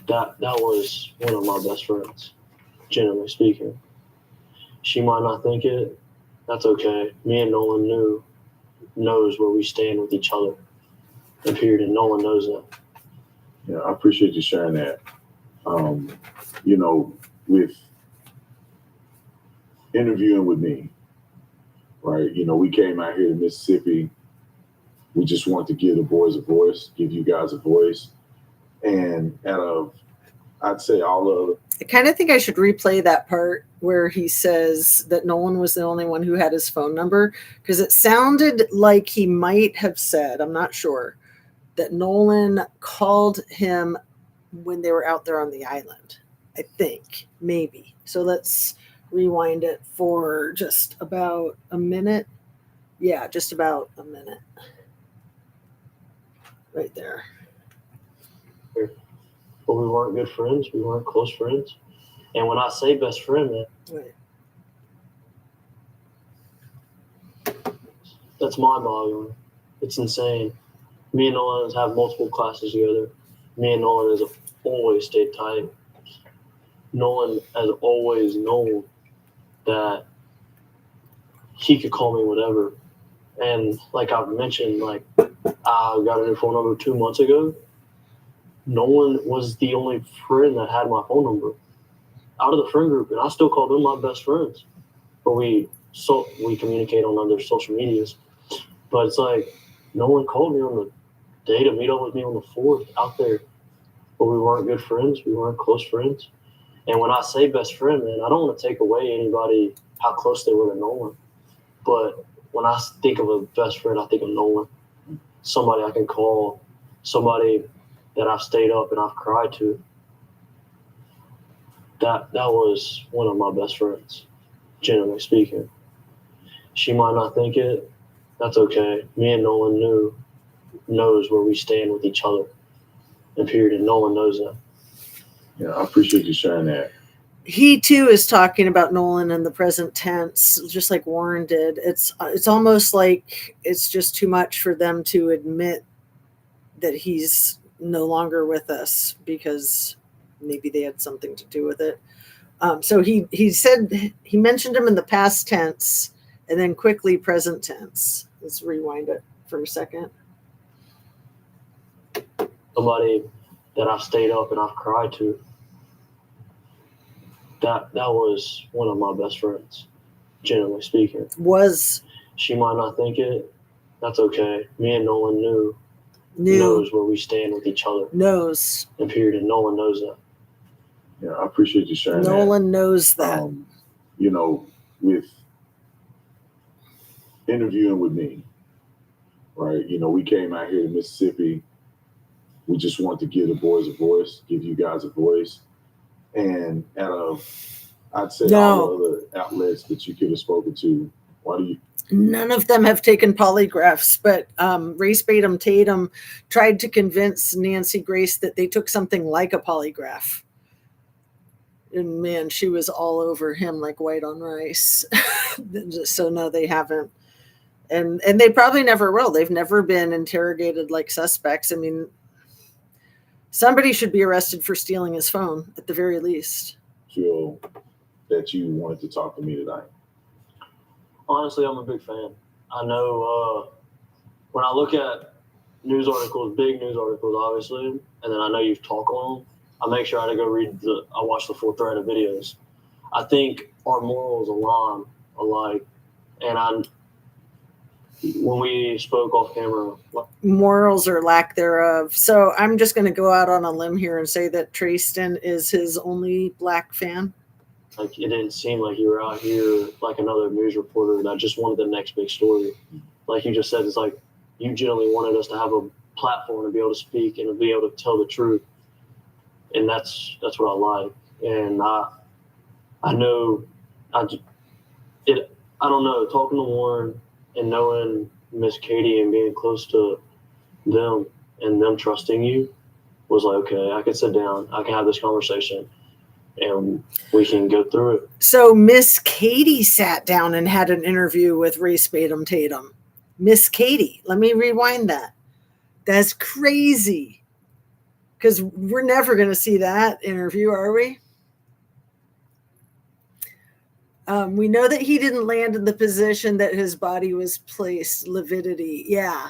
That was one of my best friends, generally speaking. She might not think it. That's okay. Me and Nolan knows where we stand with each other. And period, and Nolan knows that. Yeah, I appreciate you sharing that. With interviewing with me, right? You know, we came out here to Mississippi. We just wanted to give the boys a voice, give you guys a voice. And I'd say all of I kind of think I should replay that part where he says that Nolan was the only one who had his phone number, because it sounded like he might have said, I'm not sure, that Nolan called him when they were out there on the island. I think, maybe. So let's rewind it for just about a minute. Yeah, just about a minute. Right there. But we weren't good friends. We weren't close friends. And when I say best friend, man, Right. that's mind-boggling. It's insane. Me and Nolan have multiple classes together. Me and Nolan has always stayed tight. Nolan has always known that he could call me whatever. And like I've mentioned, like I got a new phone number 2 months ago. Nolan was the only friend that had my phone number out of the friend group, and I still call them my best friends. But we communicate on other social medias. But it's like Nolan called me on the day to meet up with me on the 4th out there. But we weren't good friends. We weren't close friends. And when I say best friend, man, I don't want to take away anybody how close they were to Nolan. But when I think of a best friend, I think of Nolan. Somebody I can call, somebody that I've stayed up and I've cried to. That was one of my best friends, generally speaking. She might not think it. That's okay. Me and Nolan knows where we stand with each other. And period. And Nolan knows that. Yeah, I appreciate you sharing that. He too is talking about Nolan in the present tense, just like Warren did. It's almost like it's just too much for them to admit that he's no longer with us, because maybe they had something to do with it. So he said, he mentioned him in the past tense and then quickly present tense. Let's rewind it for a second. Somebody that I've stayed up and I've cried to. That was one of my best friends, generally speaking. She might not think it. That's okay. Me and Nolan knows where we stand with each other. Knows. And period. And Nolan knows that. Yeah, I appreciate you sharing that. Nolan knows that. You know, with interviewing with me, right? You know, we came out here to Mississippi. We just wanted to give the boys a voice, give you guys a voice. And I'd say all the other outlets that you could have spoken to, why do you? None of them have taken polygraphs, but Race Baitem Tatum tried to convince Nancy Grace that they took something like a polygraph. And man, she was all over him like white on rice. So no, they haven't. And they probably never will. They've never been interrogated like suspects. I mean, somebody should be arrested for stealing his phone at the very least. Feel that you wanted to talk to me tonight? Honestly, I'm a big fan. I know when I look at news articles, big news articles, obviously, and then I know you've talked on them, I make sure I go I watch the full thread of videos. I think our morals align alike. And when we spoke off camera, morals or lack thereof. So I'm just going to go out on a limb here and say that Tracestin is his only black fan. Like, it didn't seem like you were out here like another news reporter that just wanted the next big story. Like you just said, it's like you generally wanted us to have a platform to be able to speak and to be able to tell the truth. And that's what I like. And I know, I don't know, talking to Warren and knowing Miss Katie and being close to them and them trusting you was like, okay, I can sit down, I can have this conversation, and we can go through it. So Miss Katie sat down and had an interview with Race Baitem Tatum. Miss Katie, let me rewind that. That's crazy. Because we're never going to see that interview, are we? We know that he didn't land in the position that his body was placed, lividity. Yeah.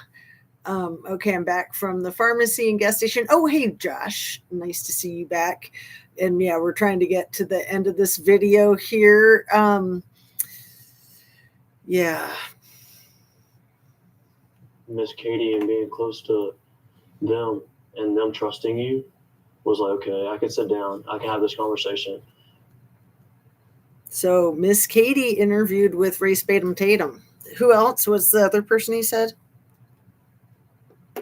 Okay, I'm back from the pharmacy and gas station. Oh, hey, Josh. Nice to see you back. And yeah, we're trying to get to the end of this video here. Yeah. Miss Katie and being close to them and them trusting you was like, okay, I can sit down, I can have this conversation. So Miss Katie interviewed with Baitem Tatum. Who else was the other person he said?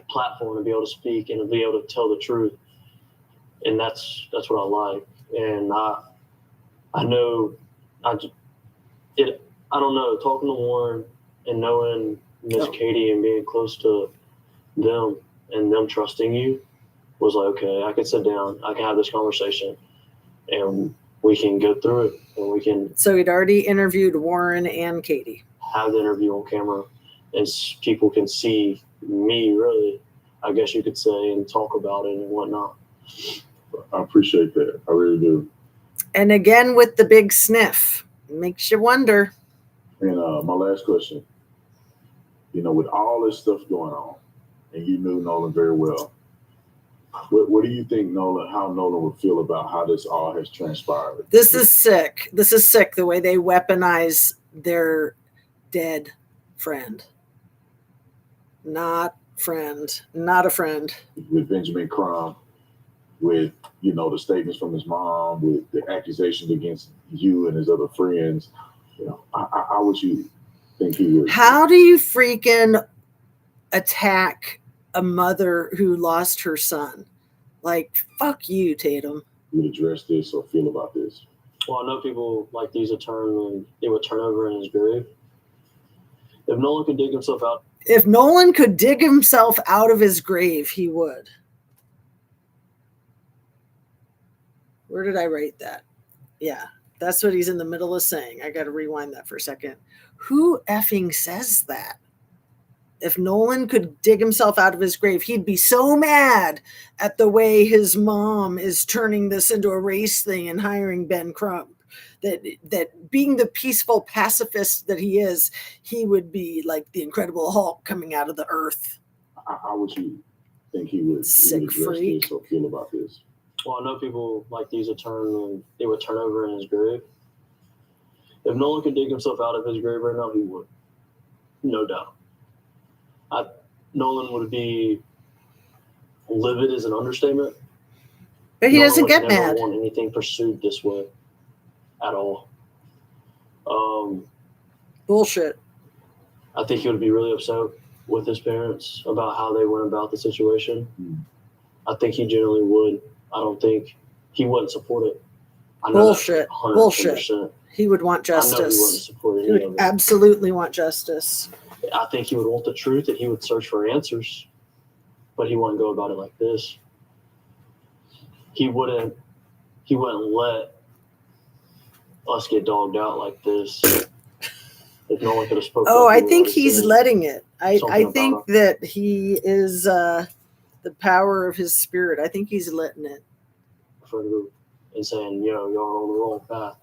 Platform to be able to speak and to be able to tell the truth, and that's what I like. And I know I don't know, talking to Warren and knowing Miss Katie and being close to them and them trusting you was like, okay, I can sit down, I can have this conversation, and we can go through it, and we can. So he'd already interviewed Warren and Katie. Have the interview on camera, and people can see me, really, I guess you could say, and talk about it and whatnot. I appreciate that. I really do. And again, with the big sniff, makes you wonder. And my last question, with all this stuff going on, and you knew Nolan very well, what do you think how Nolan would feel about how this all has transpired? This is sick. This is sick, the way they weaponize their dead friend. Not a friend. With Benjamin Crumb, with, the statements from his mom, with the accusations against you and his other friends, how would you think he would? How do you freaking attack a mother who lost her son? Like, fuck you, Tatum. You would address this or feel about this? Well, I know people like these would turn over in his grave. If Nolan could dig himself out. If Nolan could dig himself out of his grave, he would. Where did I write that? Yeah, that's what he's in the middle of saying. I got to rewind that for a second. Who effing says that? If Nolan could dig himself out of his grave, he'd be so mad at the way his mom is turning this into a race thing and hiring Ben Crump, that being the peaceful pacifist that he is, he would be like the Incredible Hulk coming out of the earth. How would you think he would address this or feel about this? Well, I know people like these would turn over in his grave. If Nolan could dig himself out of his grave right now, he would. No doubt. Nolan would be livid is an understatement. But he doesn't get mad. Never want anything pursued this way at all. Bullshit. I think he would be really upset with his parents about how they went about the situation. I think he generally would. I don't think he wouldn't support it. I know Bullshit. Bullshit. He would want justice. I know he wouldn't support any he would of it. Absolutely want justice. I think he would want the truth, and he would search for answers, but he wouldn't go about it like this. He wouldn't let us get dogged out like this. If no one could have spoken. Oh, I think he's letting it. I think that he is the power of his spirit. I think he's letting it. And saying, y'all are on the wrong path.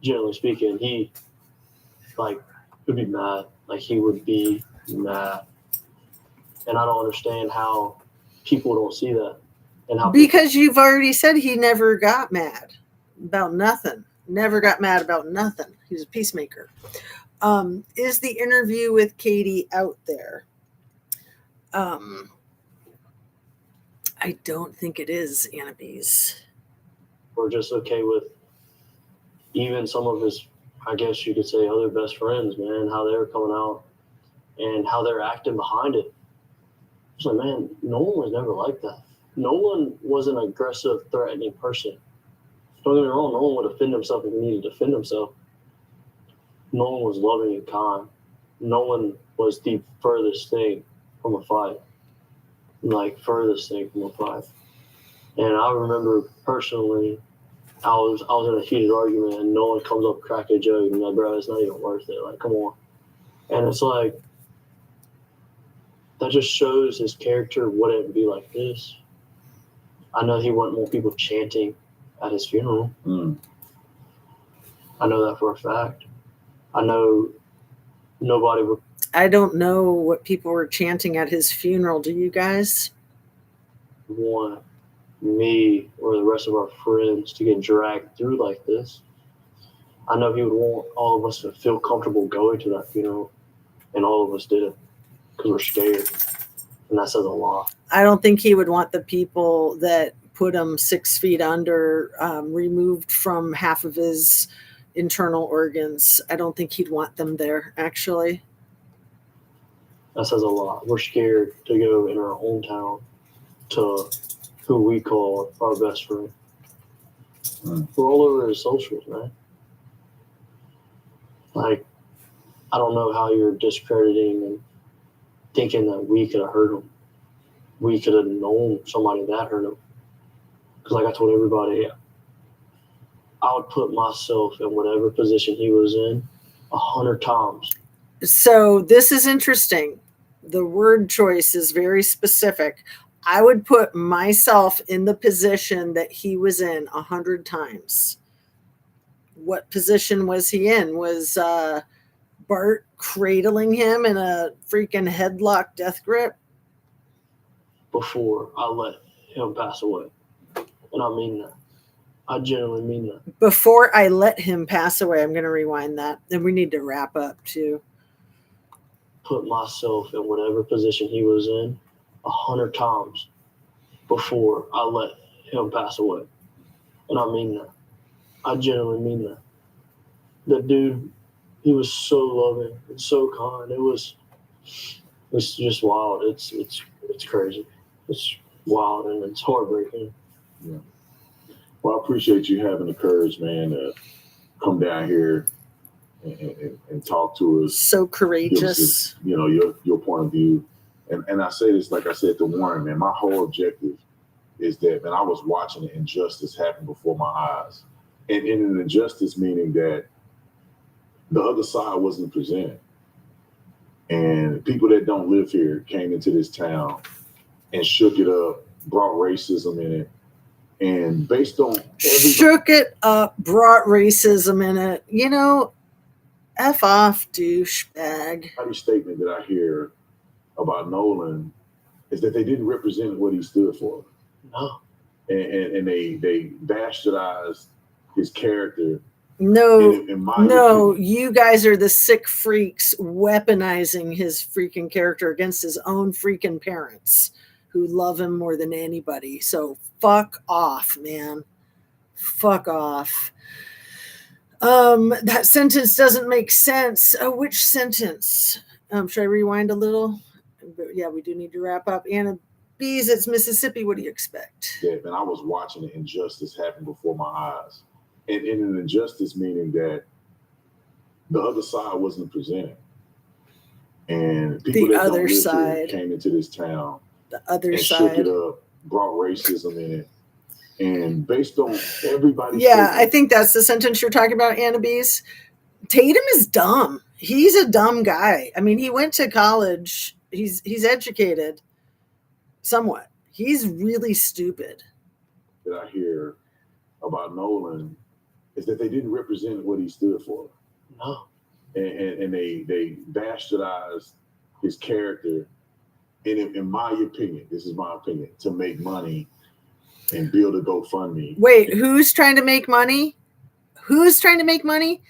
Generally speaking, he would be mad. Like, he would be mad. And I don't understand how people don't see that. And how because you've already said he never got mad about nothing. Never got mad about nothing. He was a peacemaker. Is the interview with Katie out there? I don't think it is, Annabise. We're just okay with even some of his, I guess you could say, other best friends, man, how they're coming out and how they're acting behind it. It's like, man, Nolan was never like that. Nolan was an aggressive, threatening person. Don't get me wrong, Nolan would defend himself if he needed to defend himself. Nolan was loving and kind. Nolan was the furthest thing from a fight. Furthest thing from a fight. And I remember personally, I was in a heated argument and Nolan comes up, crack a joke, and I'm like, bro, it's not even worth it. Like, come on. And it's like, that just shows his character wouldn't be like this. I know he wouldn't want people chanting at his funeral. I know that for a fact. I know nobody would. I don't know what people were chanting at his funeral. Do you guys? Want me or the rest of our friends to get dragged through like this. I know he would want all of us to feel comfortable going to that funeral, and all of us didn't because we're scared, and that says a lot. I don't think he would want the people that put him 6 feet under, removed from half of his internal organs. I don't think he'd want them there, actually. That says a lot. We're scared to go in our own town to who we call our best friend. We're all over his socials, man. Like, I don't know how you're discrediting and thinking that we could have hurt him. We could have known somebody that hurt him. Because like I told everybody, I would put myself in whatever position he was in 100 times. So this is interesting. The word choice is very specific. I would put myself in the position that he was in 100 times. What position was he in? Was Bart cradling him in a freaking headlock death grip? Before I let him pass away. And I mean that. I genuinely mean that. Before I let him pass away, I'm going to rewind that. And we need to wrap up too. Put myself in whatever position he was in 100 times before I let him pass away. And I mean that. I genuinely mean that. That dude, he was so loving and so kind. It was just wild. It's crazy. It's wild and it's heartbreaking. Yeah. Well, I appreciate you having the courage, man, to come down here and talk to us. So courageous. You know, your point of view. And I say this, like I said to Warren, man, my whole objective is that, man, I was watching the injustice happen before my eyes. And in an injustice meaning that the other side wasn't presented. And people that don't live here came into this town and shook it up, brought racism in it. And based on shook it up, brought racism in it. You know, F off, douchebag. Every statement that I hear about Nolan is that they didn't represent what he stood for. No. And they bastardized his character. No, in my no, opinion. you guys are the sick freaks weaponizing his freaking character against his own freaking parents who love him more than anybody. So fuck off, man. Fuck off. That sentence doesn't make sense. Oh, which sentence? Should I rewind a little? Yeah, we do need to wrap up. Anna Bees, it's Mississippi. What do you expect? Yeah, and I was watching the injustice happen before my eyes. And in an injustice meaning that the other side wasn't presented. And people The that other don't live side. here came into this town The other and side. shook it up, brought racism in it. And based on everybody's Yeah, I think that's the sentence you're talking about, Anna Bees. Tatum is dumb. He's a dumb guy. I mean, he went to college. He's educated somewhat. He's really stupid. that I hear about Nolan is that they didn't represent what he stood for. No. And they bastardized his character, and in my opinion, this is my opinion, to make money and build a GoFundMe. Wait, who's trying to make money? Who's trying to make money?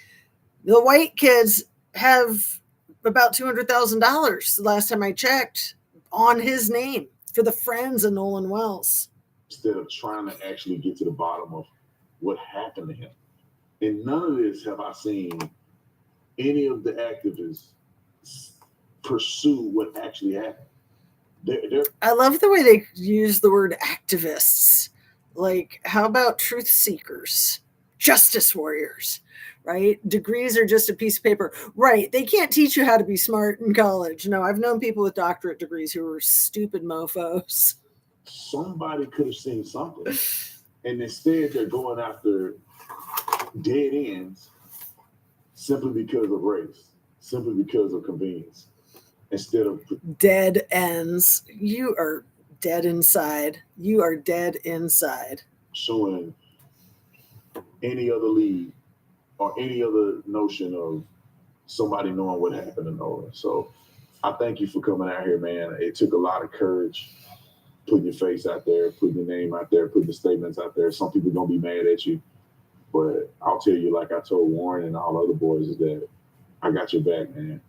The white kids have about $200,000 the last time I checked on his name for the friends of Nolan Wells. Instead of trying to actually get to the bottom of what happened to him. In none of this have I seen any of the activists pursue what actually happened. I love the way they use the word activists. Like, how about truth seekers, justice warriors, right? Degrees are just a piece of paper. Right. They can't teach you how to be smart in college. No, I've known people with doctorate degrees who are stupid mofos. Somebody could have seen something. And instead they're going after dead ends simply because of race, simply because of convenience. Instead of dead ends. You are dead inside. You are dead inside. Showing any other lead or any other notion of somebody knowing what happened to Nolan. So I thank you for coming out here, man. It took a lot of courage putting your face out there, putting your name out there, putting the statements out there. Some people are going to be mad at you. But I'll tell you, like I told Warren and all other boys, is that I got your back, man.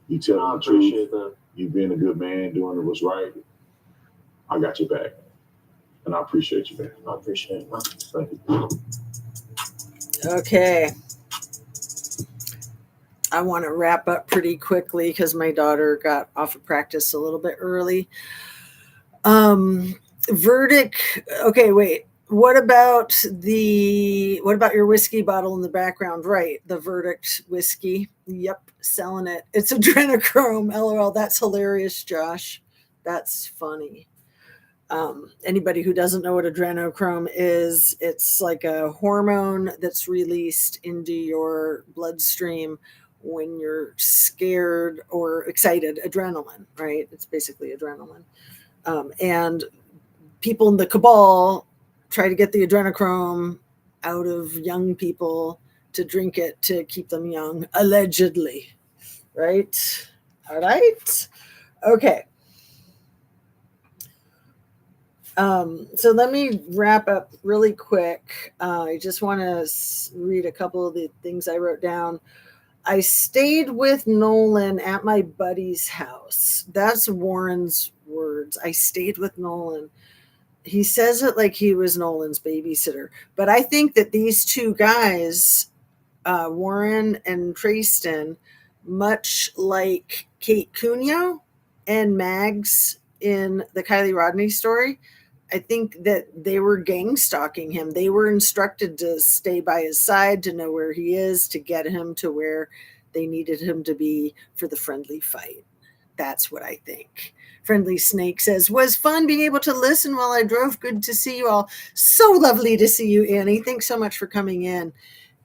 You tell I me the truth. appreciate that. You've been a good man, doing what's right. I got your back. And I appreciate you, man. I appreciate it. Thank you. Okay. I want to wrap up pretty quickly because my daughter got off of practice a little bit early. Verdict. Okay, wait. What about your whiskey bottle in the background? Right, the Verdict whiskey. Yep, selling it. It's adrenochrome. LOL. That's hilarious, Josh. That's funny. Anybody who doesn't know what adrenochrome is, it's like a hormone that's released into your bloodstream when you're scared or excited. Adrenaline, right? It's basically adrenaline. And people in the cabal try to get the adrenochrome out of young people to drink it to keep them young, allegedly. Right? All right. Okay. So let me wrap up really quick. I just want to read a couple of the things I wrote down. I stayed with Nolan at my buddy's house. That's Warren's words. I stayed with Nolan. He says it like he was Nolan's babysitter. But I think that these two guys, Warren and Tracestin, much like Kate Cunio and Mags in the Kylie Rodney story, I think that they were gang stalking him. They were instructed to stay by his side, to know where he is, to get him to where they needed him to be for the friendly fight. That's what I think. Friendly Snake says, was fun being able to listen while I drove. Good to see you all. So lovely to see you, Annie. Thanks so much for coming in.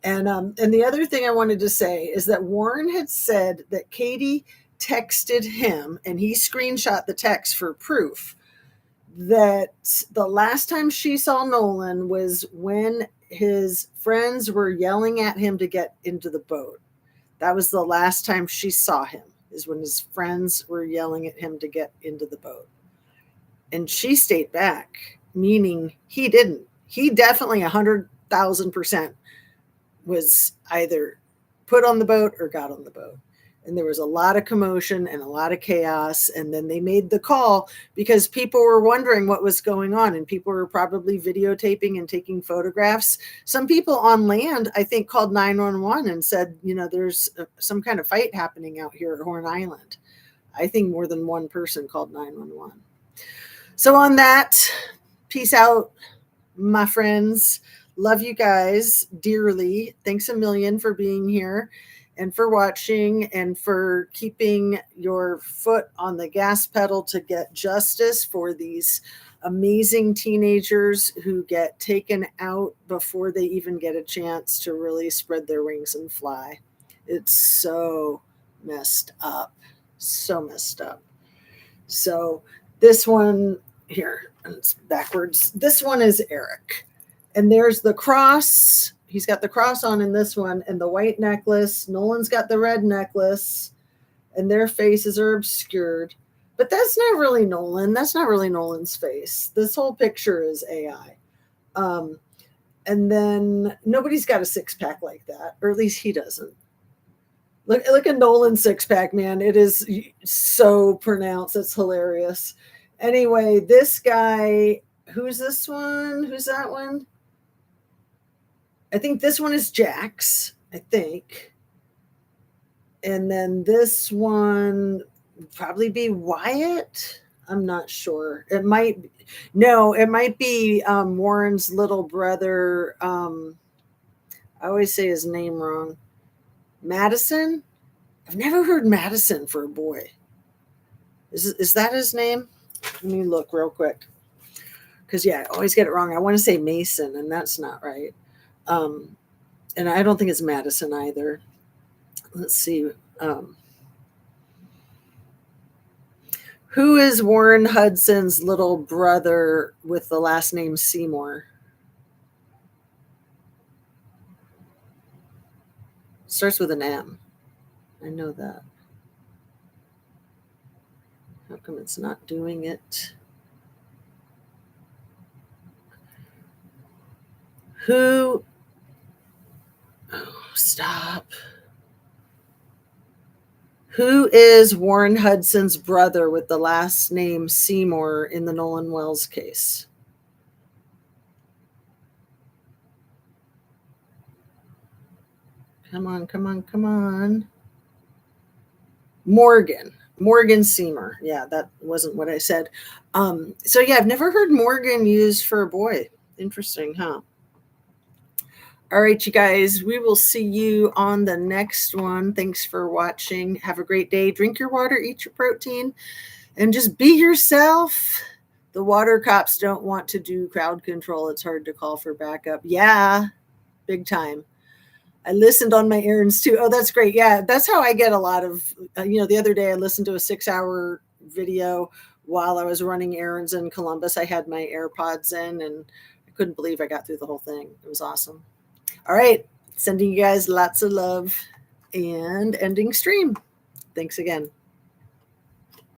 And the other thing I wanted to say is that Warren had said that Katie texted him, and he screenshot the text for proof, that the last time she saw Nolan was when his friends were yelling at him to get into the boat. That was the last time she saw him, is when his friends were yelling at him to get into the boat. And she stayed back, meaning he didn't. He definitely 100,000% was either put on the boat or got on the boat. And there was a lot of commotion and a lot of chaos. And then they made the call because people were wondering what was going on. And people were probably videotaping and taking photographs. Some people on land, I think, called 911 and said, there's some kind of fight happening out here at Horn Island. I think more than one person called 911. So on that, peace out, my friends. Love you guys dearly. Thanks a million for being here and for watching and for keeping your foot on the gas pedal to get justice for these amazing teenagers who get taken out before they even get a chance to really spread their wings and fly. It's so messed up. So messed up. So this one here, it's backwards. This one is Eric. And there's the cross. He's got the cross on in this one and the white necklace. Nolan's got the red necklace and their faces are obscured. But that's not really Nolan. That's not really Nolan's face. This whole picture is AI. And then nobody's got a six-pack like that, or at least he doesn't. Look at Nolan's six-pack, man. It is so pronounced. It's hilarious. Anyway, this guy, who's this one? Who's that one? I think this one is Jax, I think. And then this one would probably be Wyatt. I'm not sure. It might be Warren's little brother. I always say his name wrong. Madison? I've never heard Madison for a boy. Is that his name? Let me look real quick. Because, I always get it wrong. I want to say Mason, and that's not right. And I don't think it's Madison either. Let's see. Who is Warren Hudson's little brother with the last name Seymour? Starts with an M. I know that. How come it's not doing it? Who stop. Who is Warren Hudson's brother with the last name Seymour in the Nolan Wells case? Come on, come on, come on. Morgan Seymour. Yeah, that wasn't what I said. So yeah, I've never heard Morgan used for a boy. Interesting, huh? All right, you guys, we will see you on the next one. Thanks for watching. Have a great day. Drink your water, eat your protein, and just be yourself. The water cops don't want to do crowd control. It's hard to call for backup. Yeah, big time. I listened on my errands too. Oh, that's great. Yeah, that's how I get a lot of, the other day I listened to a 6-hour video while I was running errands in Columbus. I had my AirPods in and I couldn't believe I got through the whole thing. It was awesome. All right. Sending you guys lots of love and ending stream. Thanks again.